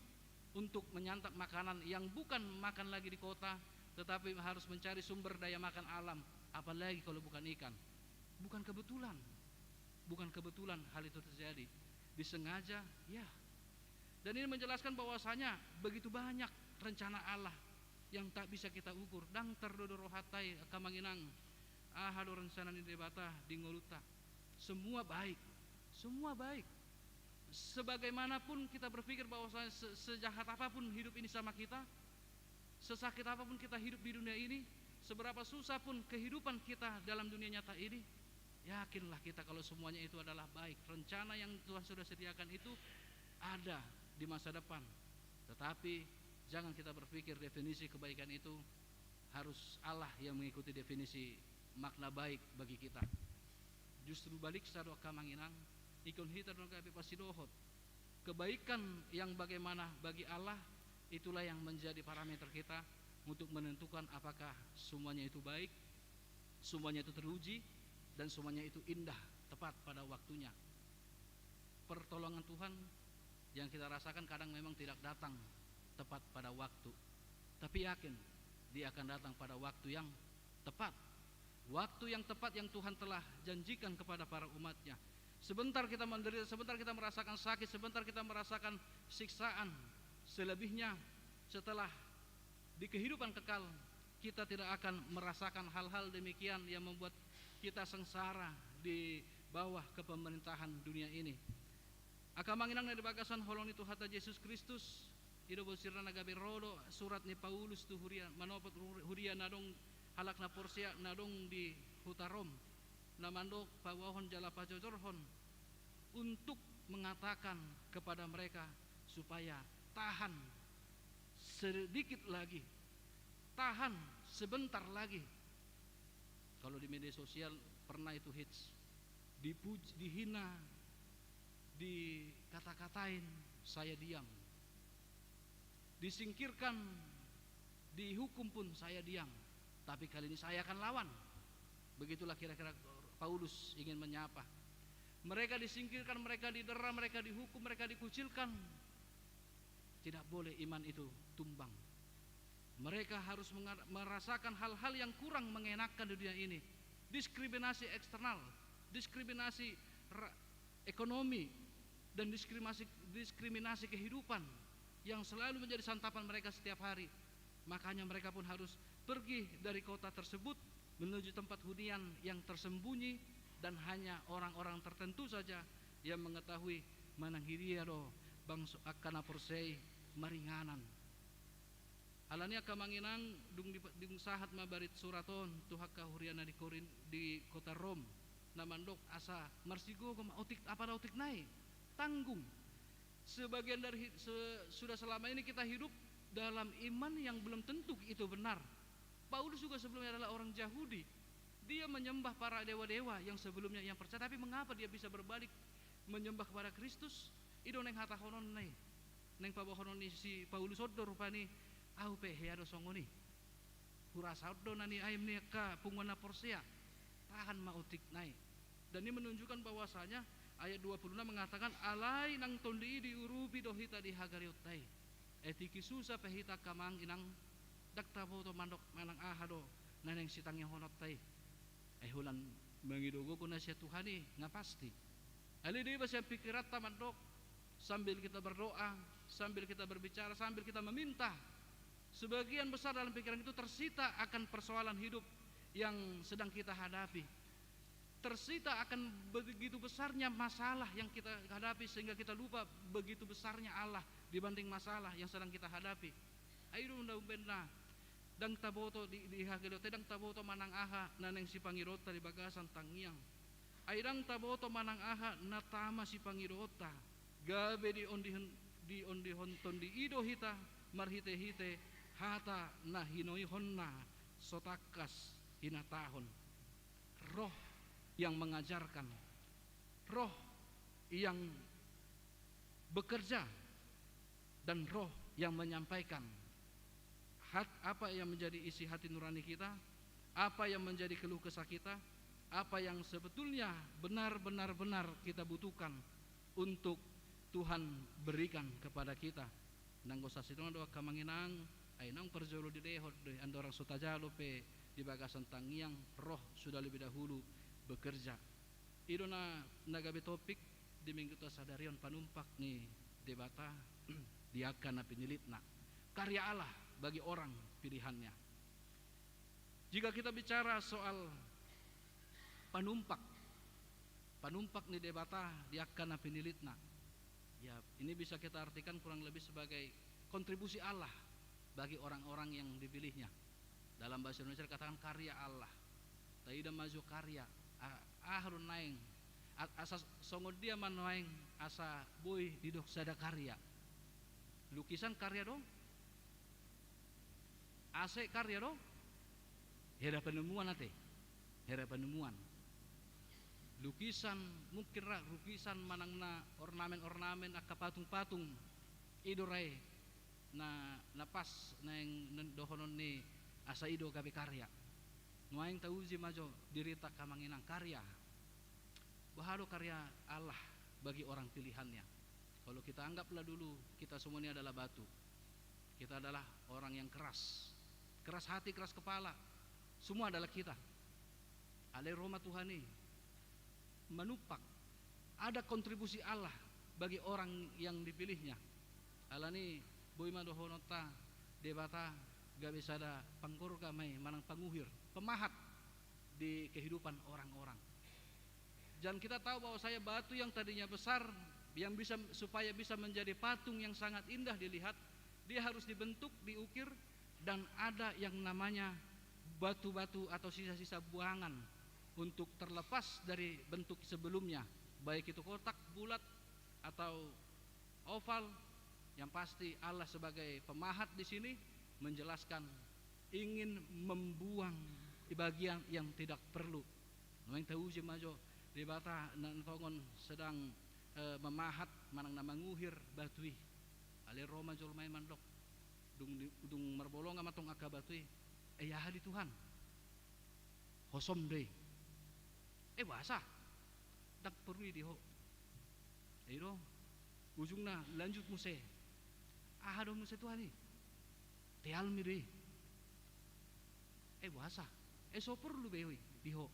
untuk menyantap makanan yang bukan makan lagi di kota tetapi harus mencari sumber daya makan alam apalagi kalau bukan ikan bukan kebetulan hal itu terjadi disengaja ya dan ini menjelaskan bahwasanya begitu banyak rencana Allah yang tak bisa kita ukur dang terdodoro hatai kamanginang ahado rencana di debata di ngoluta semua baik sebagaimanapun kita berpikir bahwa sejahat apapun hidup ini sama kita sesakit apapun kita hidup di dunia ini seberapa susah pun kehidupan kita dalam dunia nyata ini yakinlah kita kalau semuanya itu adalah baik rencana yang Tuhan sudah sediakan itu ada di masa depan tetapi jangan kita berpikir definisi kebaikan itu harus Allah yang mengikuti definisi makna baik bagi kita justru balik sado kamanginang ikon hita dong kape pasidohot kebaikan yang bagaimana bagi Allah itulah yang menjadi parameter kita untuk menentukan apakah semuanya itu baik semuanya itu teruji dan semuanya itu indah tepat pada waktunya pertolongan Tuhan yang kita rasakan kadang memang tidak datang tepat pada waktu tapi yakin dia akan datang pada waktu yang tepat yang Tuhan telah janjikan kepada para umatnya sebentar kita menderita sebentar kita merasakan sakit sebentar kita merasakan siksaan selebihnya setelah di kehidupan kekal kita tidak akan merasakan hal-hal demikian yang membuat kita sengsara di bawah kepemerintahan dunia ini akamanginang na dibagasan holong itu hata Yesus Kristus ido bosirna nagabe rodo surat ni Paulus tu hurian manopot hurian nadong halak na Porsia nadong di Hutarom namandok pawahon jala pajojorhon untuk mengatakan kepada mereka supaya tahan sedikit lagi tahan sebentar lagi kalau di media sosial pernah itu hits dipuji, dihina dikata-katain saya diam disingkirkan dihukum pun saya diam tapi kali ini saya akan lawan begitulah kira-kira Paulus ingin menyapa mereka disingkirkan mereka didera mereka dihukum mereka dikucilkan tidak boleh iman itu tumbang mereka harus merasakan hal-hal yang kurang mengenakkan di dunia ini diskriminasi eksternal diskriminasi ekonomi dan diskriminasi kehidupan yang selalu menjadi santapan mereka setiap hari makanya mereka pun harus pergi dari kota tersebut menuju tempat hunian yang tersembunyi dan hanya orang-orang tertentu saja yang mengetahui mananghiria do bangso akana persei maringanan alania kamanginang dung sahat mabarit suraton tuhaka huriana di Korin di kota Rom namandok asa marsigo koma otik apa otik naik tanggung sebagian dari sudah selama ini kita hidup dalam iman yang belum tentu itu benar Paulus juga sebelumnya adalah orang Yahudi dia menyembah para dewa-dewa yang sebelumnya yang percaya tapi mengapa dia bisa berbalik menyembah kepada Kristus ido neng hata honon nai neng pabohonon si Paulus oddo rupani au pe heado songoni hurasa oddo nani aim ni ka pungwana Porsia tahan mautik nai dan ini menunjukkan bahwasanya ayat 26 mengatakan alai nang tondi diurupi dohita di hagariutai etiki susa pehita kamang inang dakta foto mandok manang ahado naneng sitangnya honot tai hulan mengidogo kuna sia Tuhani nga pasti Ali di basa pikiran tamadok sambil kita berdoa, sambil kita berbicara, sambil kita meminta. Sebagian besar dalam pikiran itu tersita akan persoalan hidup yang sedang kita hadapi. Tersita akan begitu besarnya masalah yang kita hadapi sehingga kita lupa begitu besarnya Allah dibanding masalah yang sedang kita hadapi. Ayo benda dang taboto di hagelote dang taboto manang aha naneng si pangirota di bagasan tangiang. Airang taboto manang aha natama si pangirota gabe di ondi honton di ido hita marhite hite hata na hinoi honna sotakas hinatahon. Roh yang mengajarkan, roh yang bekerja, dan roh yang menyampaikan apa yang menjadi isi hati nurani kita, apa yang menjadi keluh kesah kita, apa yang sebetulnya benar-benar kita butuhkan untuk Tuhan berikan kepada kita. Nanggo sasidong doa kamanginang ay nang perjolo di dehod ando orang sotajalo pe di bagasan tangiang roh sudah lebih dahulu bekerja. Ito na nagabi topik di minggu to sadarion panumpak ni debata diakan na pinilit na karya Allah bagi orang pilihannya. Jika kita bicara soal panumpak ni debata diakan na pinilit na, ya ini bisa kita artikan kurang lebih sebagai kontribusi Allah bagi orang-orang yang dipilihnya. Dalam bahasa Indonesia dikatakan karya Allah. Taida maju karya ahrun naing asa songod dia manoeng asa boy didok sada karya. Lukisan karya dong, AC karya dong. Hera penemuan ate, hera penemuan. Lukisan mungkin lukisan manangna ornamen-ornamen akka patung-patung idorai na napas nang dohonon ni asa ido gabe karya. Nuaing tauji majo dirita kamanginang karya. Bahado karya Allah bagi orang pilihannya. Kalau kita anggaplah dulu kita semua ini adalah batu. Kita adalah orang yang keras hati, keras kepala. Semua adalah kita. Ale Roma Tuhan ini menupak ada kontribusi Allah bagi orang yang dipilihnya. Alani boy madohonota debata gabe sada pangkorga may manang panguhir, pemahat di kehidupan orang-orang. Dan kita tahu bahwa saya batu yang tadinya besar yang bisa supaya bisa menjadi patung yang sangat indah dilihat, dia harus dibentuk, diukir, dan ada yang namanya batu-batu atau sisa-sisa buangan untuk terlepas dari bentuk sebelumnya, baik itu kotak, bulat, atau oval. Yang pasti Allah sebagai pemahat di sini menjelaskan ingin membuang di bagian yang tidak perlu. Noeng tahu je majo debata nantongon sedang memahat manang namanguhir batui. Ale Roma jol main mandok. Dung marbolong amatong aka batui. Ya hadi Tuhan. Hosom deui. Bahasa. Tak perlu diho. Ayo ujungna lanjut muse. Ahado muse Tuhan ni. Teal mi deui. Bahasa. So perlu beui diho.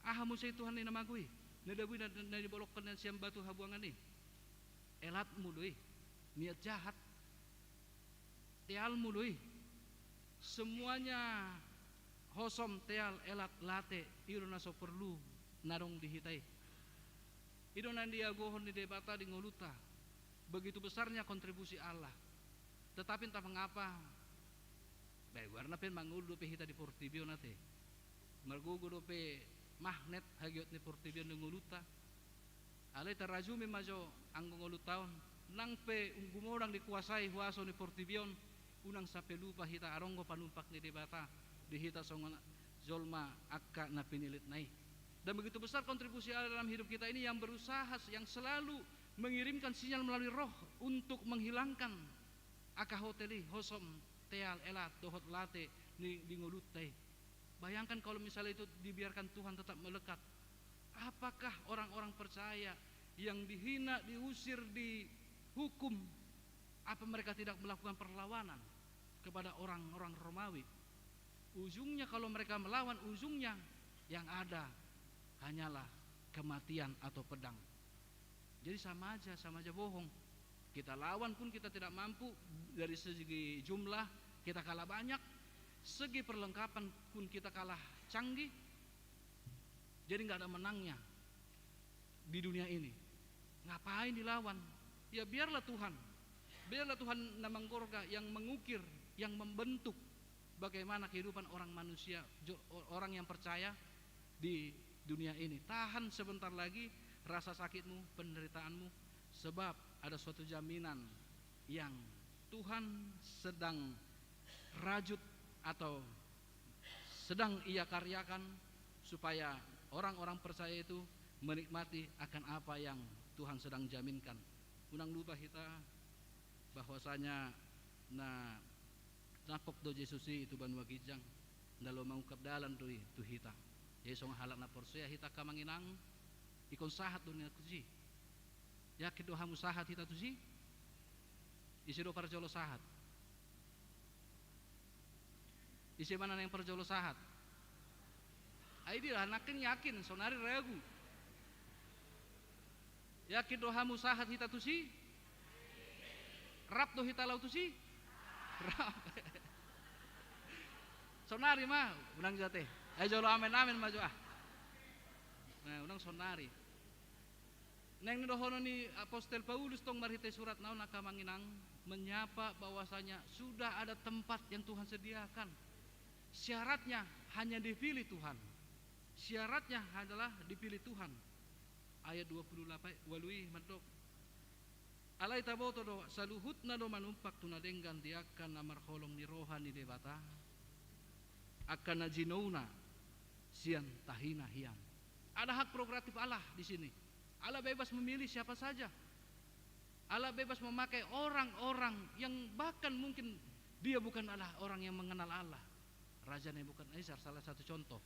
Aha muse Tuhan ni namagui. Nadawi na dibolokkan na siyang batu habuangan ni. Elat mo deui. Niat jahat. Teal mo deui. Semuanya hosom, teal, elat, late, iro na so perlu narong dihitai. Iro na diagohon di debata di ngoluta. Begitu besarnya kontribusi Allah. Tetapi entah mengapa warna pen mangulu pe hita di Portibio nate. Margugo pe magnet hagiot ni Portibio ni ngoluta. Alay tarajumi majo ang ngolutaon nang pe gumorang dikuasai huaso ni Portibio unang sa pelupa hita aronggo panumpak ni debata di hita songon zolma akka na pinilit nai. Dan begitu besar kontribusi Allah dalam hidup kita ini yang berusaha, yang selalu mengirimkan sinyal melalui roh untuk menghilangkan akahoteli, hosom, teal, elat, dohot late, ni ngolutai. Bayangkan kalau misalnya itu dibiarkan Tuhan tetap melekat. Apakah orang-orang percaya yang dihina, diusir, dihukum, apa mereka tidak melakukan perlawanan kepada orang-orang Romawi? Ujungnya kalau mereka melawan, ujungnya yang ada hanyalah kematian atau pedang. Jadi sama aja bohong. Kita lawan pun kita tidak mampu, dari segi jumlah kita kalah banyak, segi perlengkapan pun kita kalah canggih. Jadi nggak ada menangnya di dunia ini. Ngapain dilawan? Ya biarlah Tuhan Namangkorga yang mengukir, yang membentuk bagaimana kehidupan orang manusia, orang yang percaya di dunia ini. Tahan sebentar lagi rasa sakitmu, penderitaanmu, sebab ada suatu jaminan yang Tuhan sedang rajut atau sedang Ia karyakan supaya orang-orang percaya itu menikmati akan apa yang Tuhan sedang jaminkan. Unang lupa kita bahwasanya napok do Jesusi itu banua gijang ndalo mangukap dalan tu hita. Jadi song halak na porsia hita kamanginang ikon sahat dunia tuji. Yakin do hamu sahat hita tuji. Isi do parjolo sahat. Isi mana yang parjolo sahat? Ai dia anakin yakin sonari ragu. Yakin do hamu sahat hita tuji? Rap do hita lau tuji? Rap. Sonari mah unang jate. Ayo jolo amen maju ah. Nah, unang sonari. Neng dohono ni Apostel Paulus tong marhite surat naon nakamanginang menyapa bahwasanya sudah ada tempat yang Tuhan sediakan. Syaratnya hanya dipilih Tuhan. Syaratnya adalah dipilih Tuhan. Ayat 28 walui madok. Alai taboto do saluhutna do manumpak tunadenggan diakan namar holong ni rohani debata akan najinauna sian tahina hiam. Ada hak prerogatif Allah di sini. Allah bebas memilih siapa saja. Allah bebas memakai orang-orang yang bahkan mungkin dia bukan adalah orang yang mengenal Allah. Raja Nebukadnezar salah satu contoh.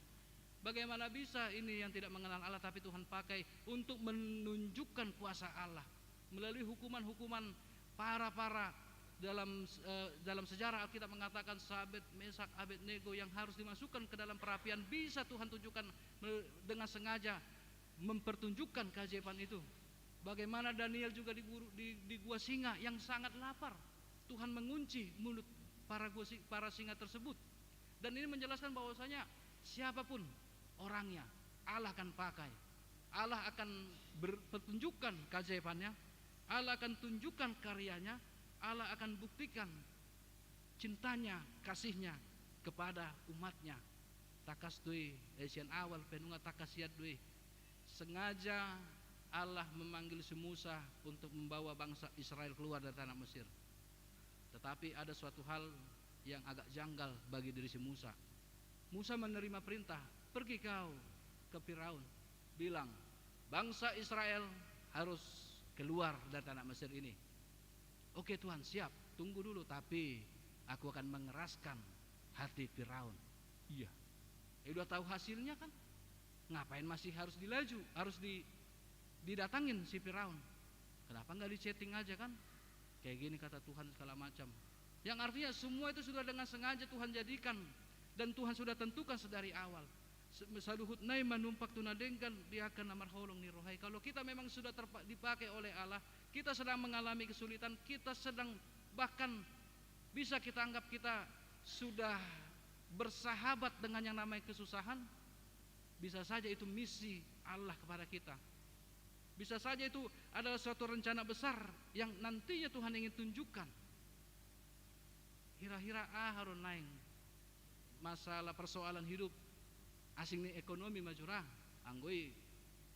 Bagaimana bisa ini yang tidak mengenal Allah tapi Tuhan pakai untuk menunjukkan kuasa Allah melalui hukuman-hukuman para dalam sejarah Alkitab mengatakan Sabet, Mesak, Abednego yang harus dimasukkan ke dalam perapian bisa Tuhan tunjukkan dengan sengaja mempertunjukkan keajaiban itu. Bagaimana Daniel juga di gua singa yang sangat lapar, Tuhan mengunci mulut para singa tersebut. Dan ini menjelaskan bahwasanya siapapun orangnya Allah akan pakai. Allah akan bertunjukkan keajaibannya, Allah akan tunjukkan karyanya, Allah akan buktikan cintanya, kasihnya kepada umatnya. Takas dui Asian awal penunga takasiat dui. Sengaja Allah memanggil si Musa untuk membawa bangsa Israel keluar dari tanah Mesir. Tetapi ada suatu hal yang agak janggal bagi diri si Musa. Musa menerima perintah, pergi kau ke Firaun, bilang bangsa Israel harus keluar dari tanah Mesir ini. Oke Tuhan, siap, tunggu dulu, tapi aku akan mengeraskan hati Firaun. Iya, udah tahu hasilnya kan? Ngapain masih harus dilaju, harus didatangin si Firaun? Kenapa nggak di-chatting aja kan? Kayak gini kata Tuhan segala macam. Yang artinya semua itu sudah dengan sengaja Tuhan jadikan dan Tuhan sudah tentukan sedari awal. Saluhut nai manumpak tunadengkan dia akan namar holong ni rohai. Kalau kita memang sudah dipakai oleh Allah, kita sedang mengalami kesulitan, kita sedang bahkan bisa kita anggap kita sudah bersahabat dengan yang namanya kesusahan, bisa saja itu misi Allah kepada kita. Bisa saja itu adalah suatu rencana besar yang nantinya Tuhan ingin tunjukkan. Hira-hira harun naing masalah persoalan hidup asing ni ekonomi majurah anggoi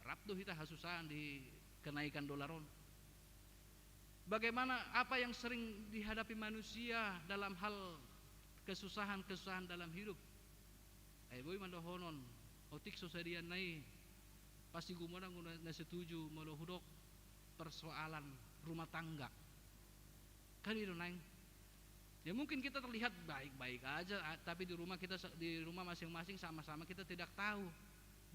rapdo kita hasusahan di kenaikan dolaron. Bagaimana apa yang sering dihadapi manusia dalam hal kesusahan dalam hidup. Boy mandohonon otik sosadian nai pasti gumodang na setuju malohudok persoalan rumah tangga. Kan itu naing. Ya mungkin kita terlihat baik-baik aja, tapi di rumah masing-masing sama-sama kita tidak tahu.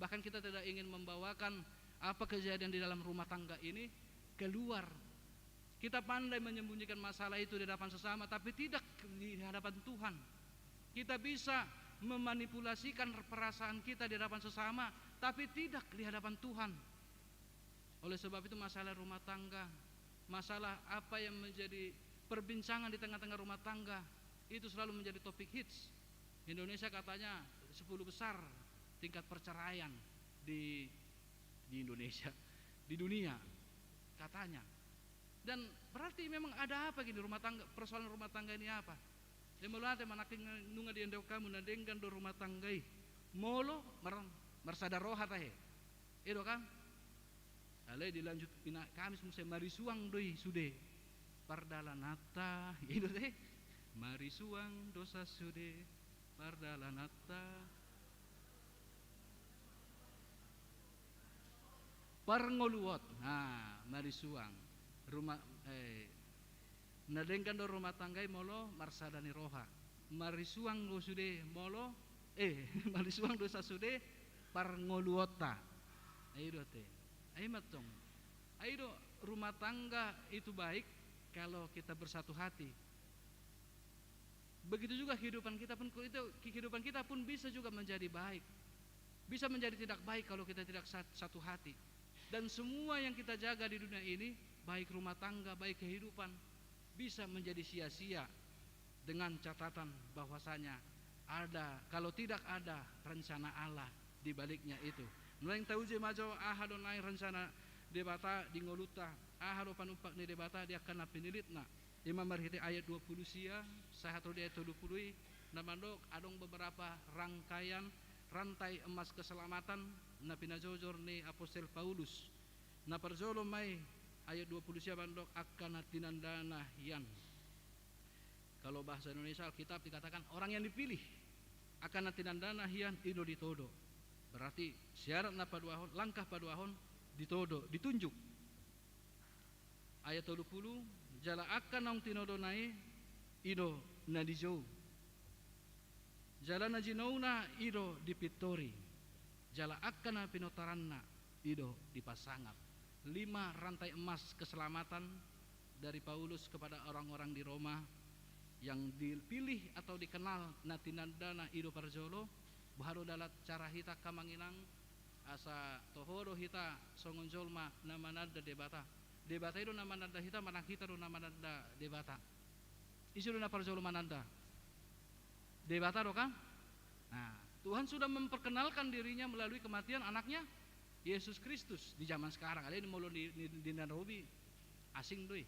Bahkan kita tidak ingin membawakan apa kejadian di dalam rumah tangga ini keluar. Kita pandai menyembunyikan masalah itu di hadapan sesama, tapi tidak di hadapan Tuhan. Kita bisa memanipulasikan perasaan kita di hadapan sesama, tapi tidak di hadapan Tuhan. Oleh sebab itu masalah rumah tangga, masalah apa yang menjadi perbincangan di tengah-tengah rumah tangga, itu selalu menjadi topik hits. Indonesia katanya 10 besar tingkat perceraian di Indonesia, di dunia katanya. Dan berarti memang ada apa gini rumah tangga, persoalan rumah tangga ini apa? Demolate manaking nunga di endau kamu nadenggan do rumah tanggai molo marsada roha tahe. Itu kan? Ale dilanjut pina kami semua marisuang doi sude pardalanata itu teh marisuang dosa sude pardalanata parngoluot. Nah, marisuang rumah nadengkan do rumah tanggai molo marsadani roha marisuang do sude molo marisuang dosa sude parngoluota. Ayo teh ayo matong ayo rumah tangga itu baik kalau kita bersatu hati. Begitu juga kehidupan kita pun, kehidupan kita pun bisa juga menjadi baik, bisa menjadi tidak baik kalau kita tidak satu hati. Dan semua yang kita jaga di dunia ini, baik rumah tangga, baik kehidupan, bisa menjadi sia-sia dengan catatan bahwasanya ada, kalau tidak ada rencana Allah di baliknya itu. Nueng tahu je majo ahadonai rencana debata di ngoluta ahado panumpak ni debata dia kana pinilitna. Imam marhite ayat 20 sia sahatro di ayat 20 namandok adong beberapa rangkaian rantai emas keselamatan na pinajojor ni Apostel Paulus. Na perjolo mai ayat 20 sia bandok akan tinandana yan. Kalau bahasa Indonesia Alkitab dikatakan orang yang dipilih akan tinandana hian ino ditodo. Berarti syarat na paduahon, langkah paduahon ditodo, ditunjuk. Ayat 20 jala akan naung tinodonai ido nadijou. Jala najinauna ido dipitori. Jala akan na pinotaranna ido dipasangap. 5 rantai emas keselamatan dari Paulus kepada orang-orang di Roma yang dipilih atau dikenal natinandana ido parjolo baharu dalat cara hita kamanginang asa tohoro hita songon jolma namanada debata. Debata itu namanada hita manang hita do namanada debata. Isu do na parjolo mananda. Debata do kan? Nah, Tuhan sudah memperkenalkan dirinya melalui kematian anaknya Yesus Kristus di zaman sekarang. Ada di molo di Nairobi asing doi.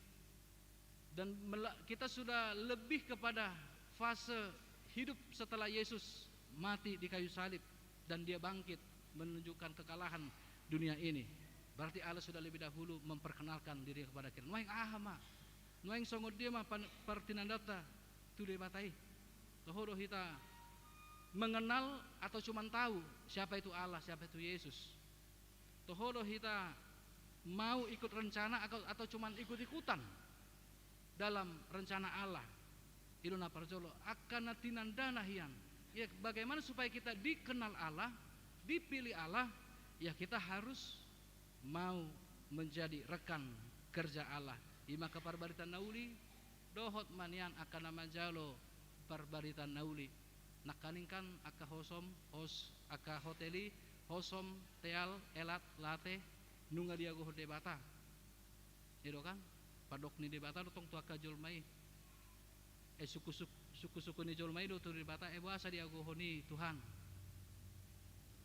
Dan kita sudah lebih kepada fase hidup setelah Yesus mati di kayu salib dan dia bangkit menunjukkan kekalahan dunia ini. Berarti Allah sudah lebih dahulu memperkenalkan diri kepada kita. Nuaing ahama, nuaing songod dia mah partinandata tu debatai. Tohoro kita mengenal atau cuma tahu siapa itu Allah, siapa itu Yesus. Tohoro kita mau ikut rencana atau cuma ikut-ikutan dalam rencana Allah. Iluna parjolo akan tinandana hian. Ya, bagaimana supaya kita dikenal Allah, dipilih Allah, ya kita harus mau menjadi rekan kerja Allah. Ima ke parbaritan nauli dohot manian akan nama jalo parbaritan nauli nakaningkan aka hosom aka hoteli hosom teal elat late nunga diago debata itu kan padok ni debata tong tua ka jolmai suku ni jolmai do tu debata bahasa diago honi Tuhan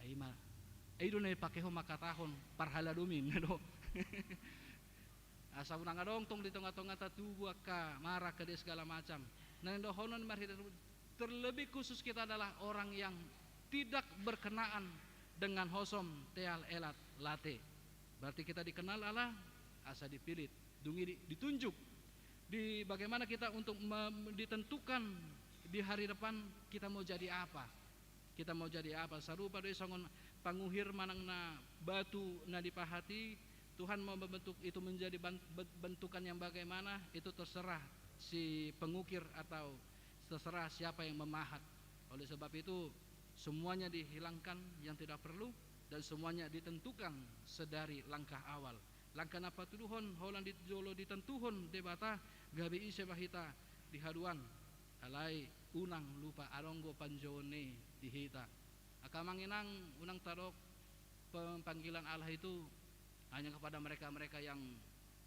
aima do na pake ho makatahon parhala dumin do asa unang adong tong di tengah-tengah tatubu ka marah ke dia segala macam. Nah dohonon terlebih khusus kita adalah orang yang tidak berkenaan dengan hosom teal elat late. Berarti kita dikenal Allah asa dipilih dungi ditunjuk di bagaimana kita untuk ditentukan di hari depan kita mau jadi apa. Kita mau jadi apa? Sarupa deui songon panguhir manangna batu na dipahati, Tuhan mau membentuk itu menjadi bentukan yang bagaimana itu terserah si pengukir atau terserah siapa yang memahat. Oleh sebab itu semuanya dihilangkan yang tidak perlu dan semuanya ditentukan sedari langkah awal. Langkah napa tuduhon holan dijolo ditentuhon debata gabi ise bahita dihaduan alai unang lupa aronggo panjone dihita. Aka manginang unang tarok panggilan Allah itu hanya kepada mereka-mereka yang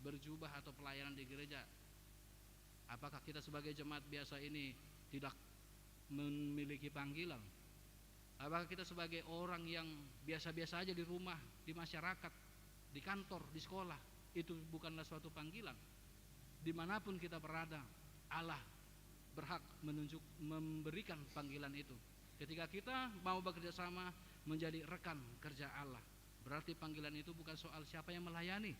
berjubah atau pelayanan di gereja. Apakah kita sebagai jemaat biasa ini tidak memiliki panggilan? Apakah kita sebagai orang yang biasa-biasa aja di rumah, di masyarakat, di kantor, di sekolah, itu bukanlah suatu panggilan? Dimanapun kita berada, Allah berhak memberikan panggilan itu. Ketika kita mau bekerja sama menjadi rekan kerja Allah, berarti panggilan itu bukan soal siapa yang melayani,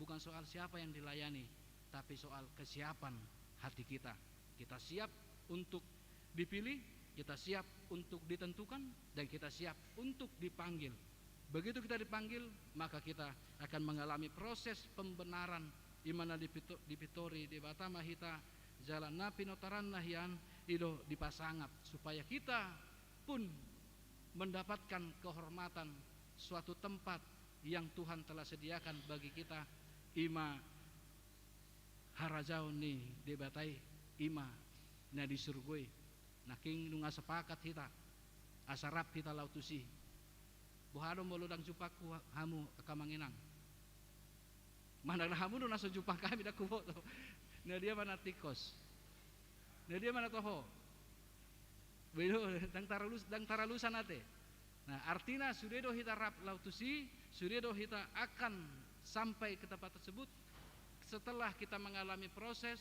bukan soal siapa yang dilayani, tapi soal kesiapan hati kita. Kita siap untuk dipilih, kita siap untuk ditentukan, dan kita siap untuk dipanggil. Begitu kita dipanggil, maka kita akan mengalami proses pembenaran imana dipitori di Batama hita jalan napi notaran nahian ido dipasangat, supaya kita pun mendapatkan kehormatan suatu tempat yang Tuhan telah sediakan bagi kita. Ima harajau ni debatai ima na disurgoi naking nunga sepakat hita asarap hita lautusi buhado molodang jupaku hamu akamanginang mana hamu no naso jupa kami dak kubo to na dia mana tikos na dia mana toho bedo dang taralusan ate. Nah artinya sudedo hita rap lautusi, sudedo hita akan sampai ke tempat tersebut setelah kita mengalami proses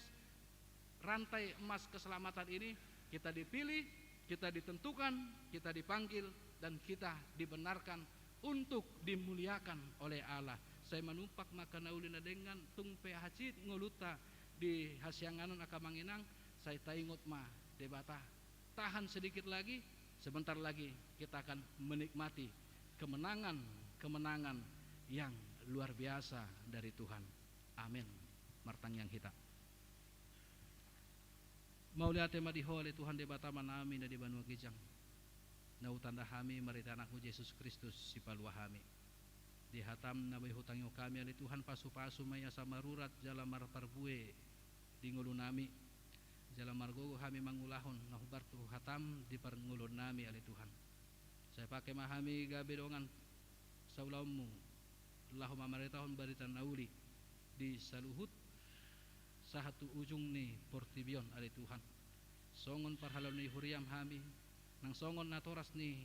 rantai emas keselamatan ini. Kita dipilih, kita ditentukan, kita dipanggil, dan kita dibenarkan untuk dimuliakan oleh Allah. Saya menumpak maka naulina dengan tung hacit nguluta di hasyanganon akamanginang, saya taingot ma debata. Tahan sedikit lagi, sebentar lagi kita akan menikmati kemenangan yang luar biasa dari Tuhan. Amin. Martang yang hita. Maulia tema diho oleh Tuhan debata manami na di Banua Kijang. Na utanda kami marita anakmu Yesus Kristus si palwa kami. Di hatam na may hutang yo kami ali Tuhan pasu-pasu maya sa marurat jala marparbue di ngulu nami. Jala margogo kami mangulahon na hubar tu hatam di parngulon nami ali Tuhan. Saya pakai mahami gabi dongan sa ulawmu. Lahu mamaritahon baritan nauli di saluhut sahatu ujung ni portibion ali Tuhan. Songon parhalaw ni huriam hami nang songon na toras ni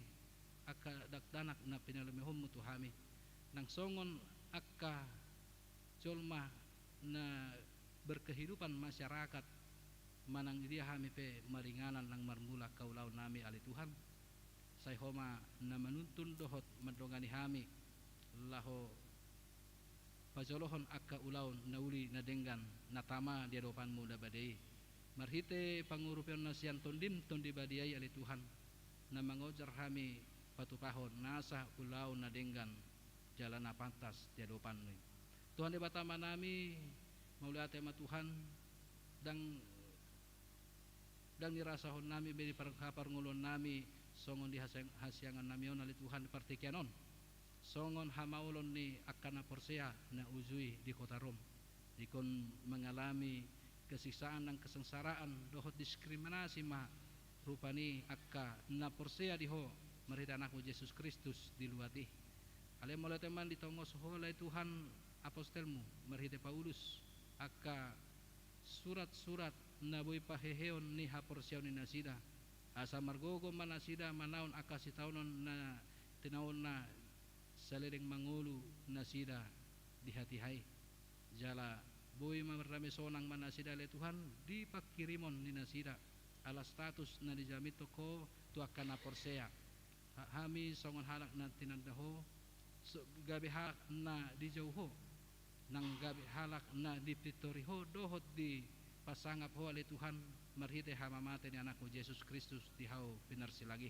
akka dakdanak na pinalamihom mo tu hami nang songon akka jolma na berkehidupan masyarakat manang dia kami pe maringanan ng marmula kaulaw nami ali Tuhan. Say homa na manuntun dohot madongani kami laho pajolohon akka ulaw na uli na denggan na tama di hadapanmu da badai. Marhite pangurupion na siyan tondim tondi badiyay ali Tuhan na mangojar kami patupahon nasa ulaw na denggan jalan na pantas di hadapanmu. Tuhan di batama nami maulia tema Tuhan dang nirasahon nami beri parngulon nami songon di hasyangan nami on ali Tuhan partikianon songon hamaulon ni akana porsea na uzui di kota Rom dikon mengalami kesiksaan dan kesengsaraan dohot diskriminasi ma rupani akka na porsea diho marita anakmu Yesus Kristus diluati ale mulai teman ditongos holai Tuhan apostelmu marhite Paulus akka surat-surat na boy paheheon ni haporsiaw ni nasida asa margogo manasida manaon akasitaunon na tinaon na saliring mangulu nasida di hati-hai jala boy mamarami sonang manasida le Tuhan di pakirimon ni nasida ala status na dijamito ko tu akan na porsea hami songon halak na tinandaho gabi halak na dijauho nang gabi halak na dipitoriho dohot di pasangap ho ali Tuhan marhite hamamate ni anakmu Yesus Kristus di hau pinarsi lagi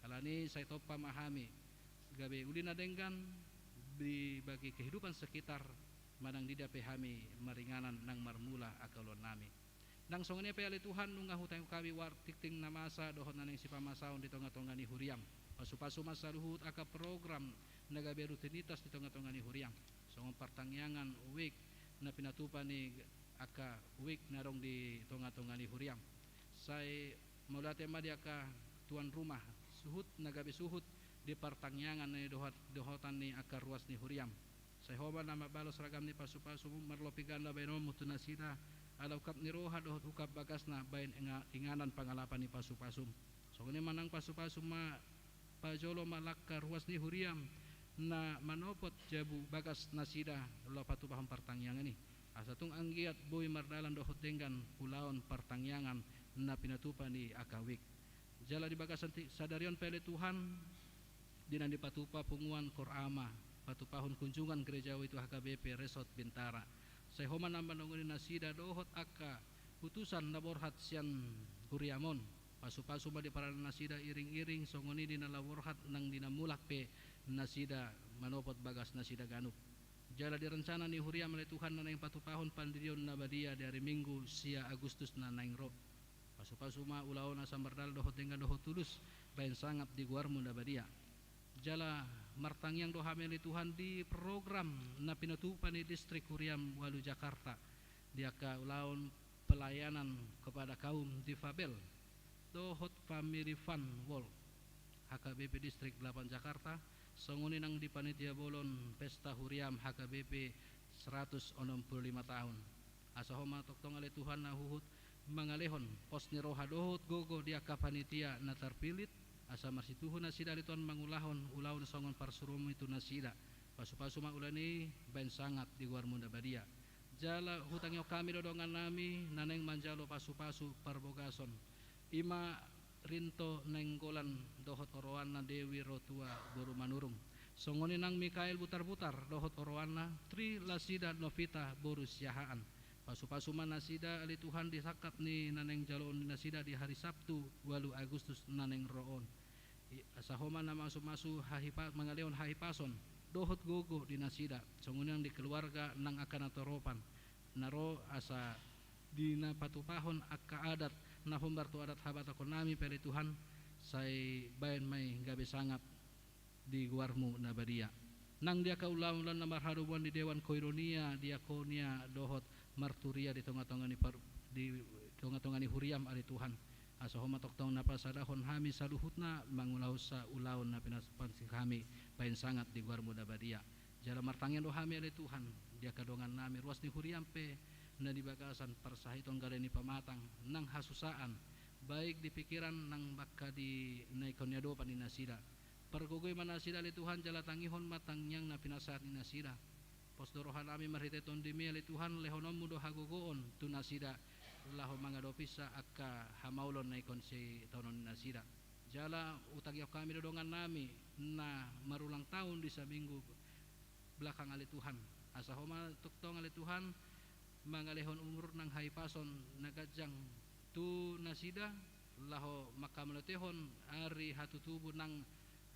kalani saya topa mahami gabi uli na denggan di bagi kehidupan sekitar manang dida pehami maringanan nang marmula akalon nami nang songene pe ali Tuhan nungah hutang kami war tikting na masa dohot naneng si pamasaon di tonga-tonga ni huriam pasu-pasu masaluhut aka program na gabi rutinitas di tonga-tonga ni huriam songon partangyangan week na pinatupan ni aka week narong di tonga-tonga ni huriam say maulate ma di aka tuan rumah nagabi suhut di partangyangan ni dohotan ni akar ruas ni huriam. Sehoma nama balos ragam ni pasu-pasu marlopi ganda bainom mutu nasida ala ukap ni roha dohot ukap bagasna bain inganan pangalapan ni pasu-pasum. So ini manang pasu-pasum ma pajolo malakar ruas ni huriam na manopot jabu bagas nasida lo patu paham partangyangan ni. Asatung anggiat boy mardalan dohot denggan pulaon partangyangan na pinatupa ni akawik. Jala di bagasan sadarion pele Tuhan dinan di patupa punguan korama patupahon kunjungan gerejawi itu HKBP Resort Bintara. Sehoma namba nongoni nasida dohot akka putusan naborhat sian huriamon. Pasu-pasu ma di paralan nasida iring-iring songoni di nalaborhat nang dinamulak pe nasida manopot bagas nasida ganup. Jala direncana ni huriam oleh Tuhan na yang patupahon pandirion na badia dari Minggu sia Agustus na naingro. Pasu-pasu ma ulaon asa mardal dohot dengan dohot tulus bain sangap di guarmu na badia. Jala martangyang dohame oleh Tuhan di program na pinatupan ni distrik Huriam Walu Jakarta. Diaka ulaon pelayanan kepada kaum difabel. Dohot Family Fund Wall HKBP Distrik 8 Jakarta. Songoni nang di panitia bolon pesta huriam HKBP 165 tahun. Asahoma toktong ale Tuhan na huhut mangalehon pos ni roha dohot gogo dia ka panitia na terpilit asa marsituhun nasida lituan mangulahon ulaun songon parsurum itu nasida. Pasu-pasu ma ulani bain sangat di guar munda badia. Jala hutangyo kami dodongan nami naneng manjalo pasu-pasu parbogason. Ima rinto nenggolan dohot oroana Dewi Rotua Boru Manurung. Songoni nang Mikael butar-butar dohot oroana Tri Lasida Novita Boru Siahaan. Pasu-pasu nasida ali Tuhan disakat ni naneng jalon nasida di hari Sabtu 8 Agustus naneng roon. Asahoma na masu-masu mangaleon hahipason dohot gogo di nasida. Songoni nang di keluarga nang akan atoropan. Naro asa dina patupahon akka adat na humbartu adat habat ako nami pele Tuhan say bayan may gabi sangap di guarmu na badia. Nang dia kaulam lan na marharubuan di Dewan Koironia Diakonia dohot marturia di tonga-tonga ni huriam ari Tuhan. Asahoma toktong napasadahon hami saluhutna mangulau sa ulaon na pinaspansi kami bayan sangat di guarmu na badia. Jala martangyan do hami ari Tuhan dia kadongan nami ruas ni huriam pe na di bagasan persahitong galeni pamatang nang hasusaan baik di pikiran nang baka di naikonya do panin nasida pergogoy manasida li Tuhan jala tangihon matangyang na pinasaat ni nasida pos dorohan ami marhiteton dimi li Tuhan lehonom mudo hagogoon tu nasida laho mangadopisa akka hamaulon naikon si tonon nasida jala utagyo kami dodongan nami na marulang tahun di saminggu belakang ali Tuhan asahoma tuktong ali Tuhan mangalehon umur nang haipason nagajang tu nasida laho makameletehon ari hatutubu nang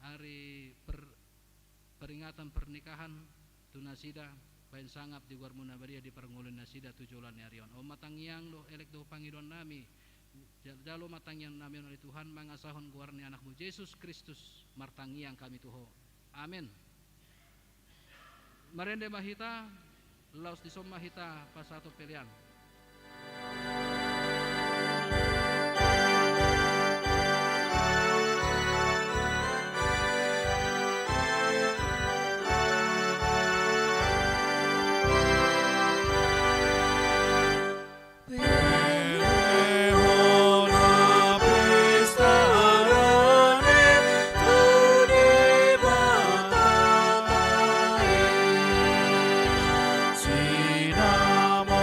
ari peringatan pernikahan tu nasida bain sangap di guar munabaria di perngulun nasida tujulan ni arion o matangyang do elek do pangidon nami jalo matangyang nami oleh Tuhan mangasahon guar ni anakmu Yesus Kristus martangyang kami tuho amin. Marende mahita laos di somma hita pasato pelian. Sinamo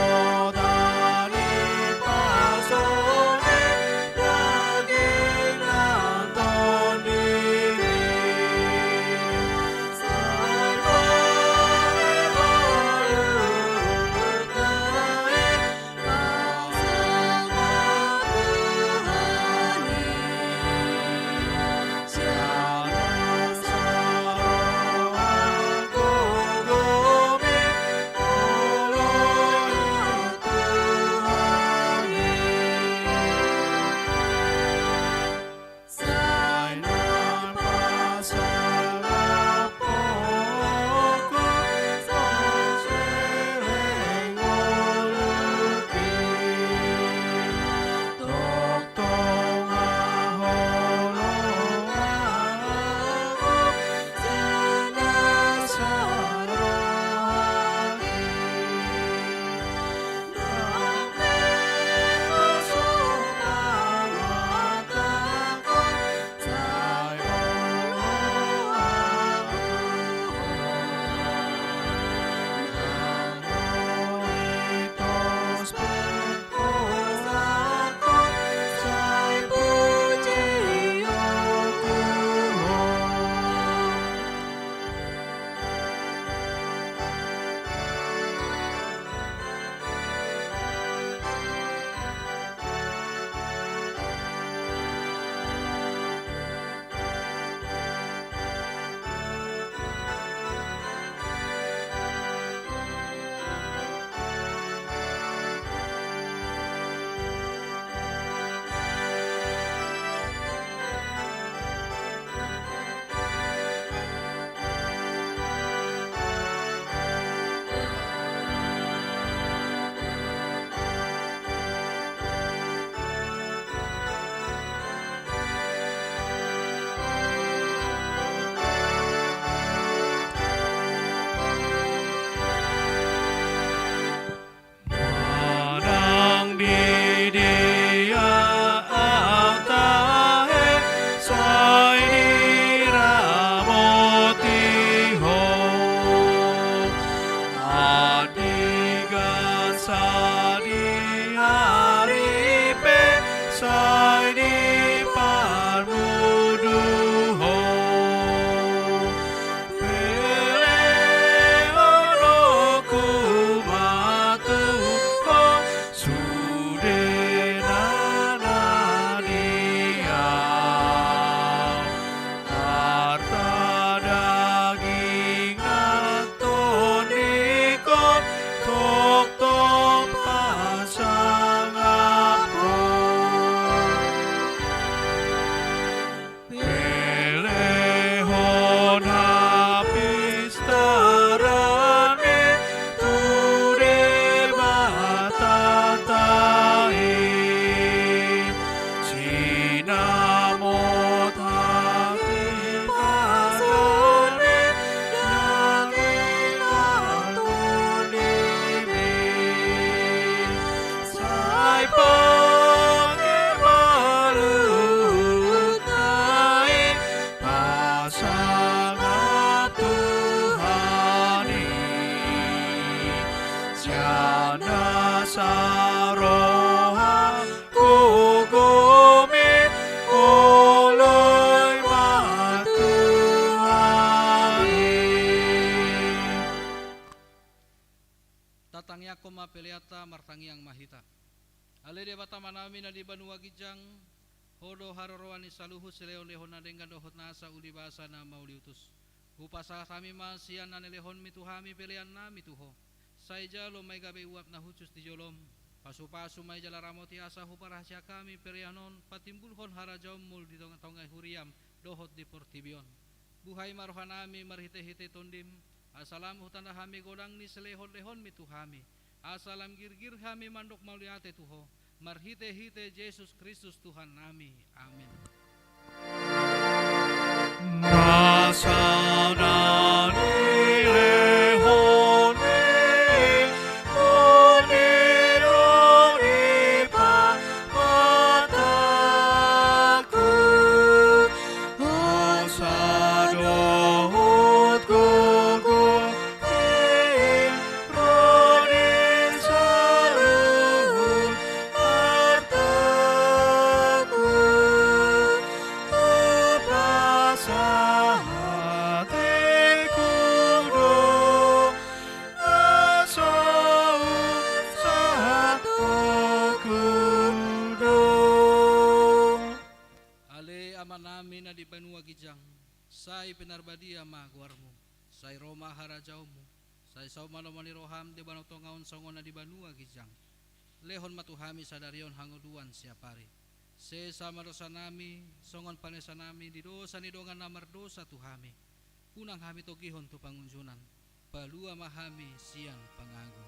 sangat Tuhani Jana saroha kugumi oloi matuhani Tatangya koma peliata martangiang mahita. Ale de bata manami na di banua gijang hodo harorowani saluhu seleon lehon na dengan dohot nasa uli basa na mauliutus. Upasa kami masian na nelehon mituhami pelian na mituho. Sai jalo may gabi uap na hucus di jolom. Pasu-pasu may jala ramoti asa huparahasya kami perianon patimbulhon harajom mul di tongay huriam dohot di portibion. Buhay marohanami marhite-hite tondim. Asalam hutanda hami godang ni selehon-lehon mituhami. Asalam girgir kami mandok mauliate tuho. Marhite-hite Yesus Kristus Tuhan nami. Amin. Nasanani lehoni onironi pamataku asadohut gugur roni saluhun hartaku upasa hatiku do asau satuku do Ale aman nami na di banua gijang. Sai penarbadia maguarmu. Sai Roma harajaumu. Sai saumalomani roham di banotongaon songon na di banua gijang. Lehon matuhami sadarion hangoduan siapari. Se sama dosa nami, songon panesa nami di dosa ni dongan namar dosa tuhami. Punang hami togihon tu pangunjunan. Palua mahami sian pangago.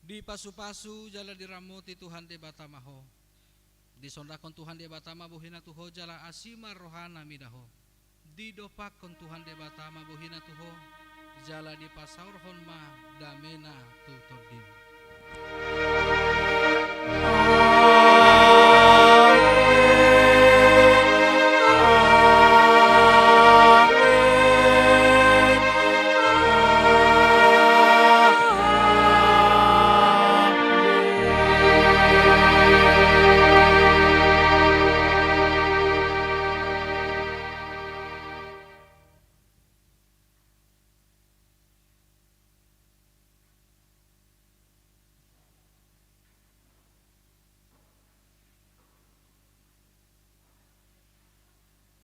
Di pasu-pasu jala diramoti Tuhan de batamaho. Disondakon Tuhan de batama buhina tuho jala asima rohana midaho. Didopakon Tuhan de batama buhina tuho jala di pasaurhon ma damena tutodim.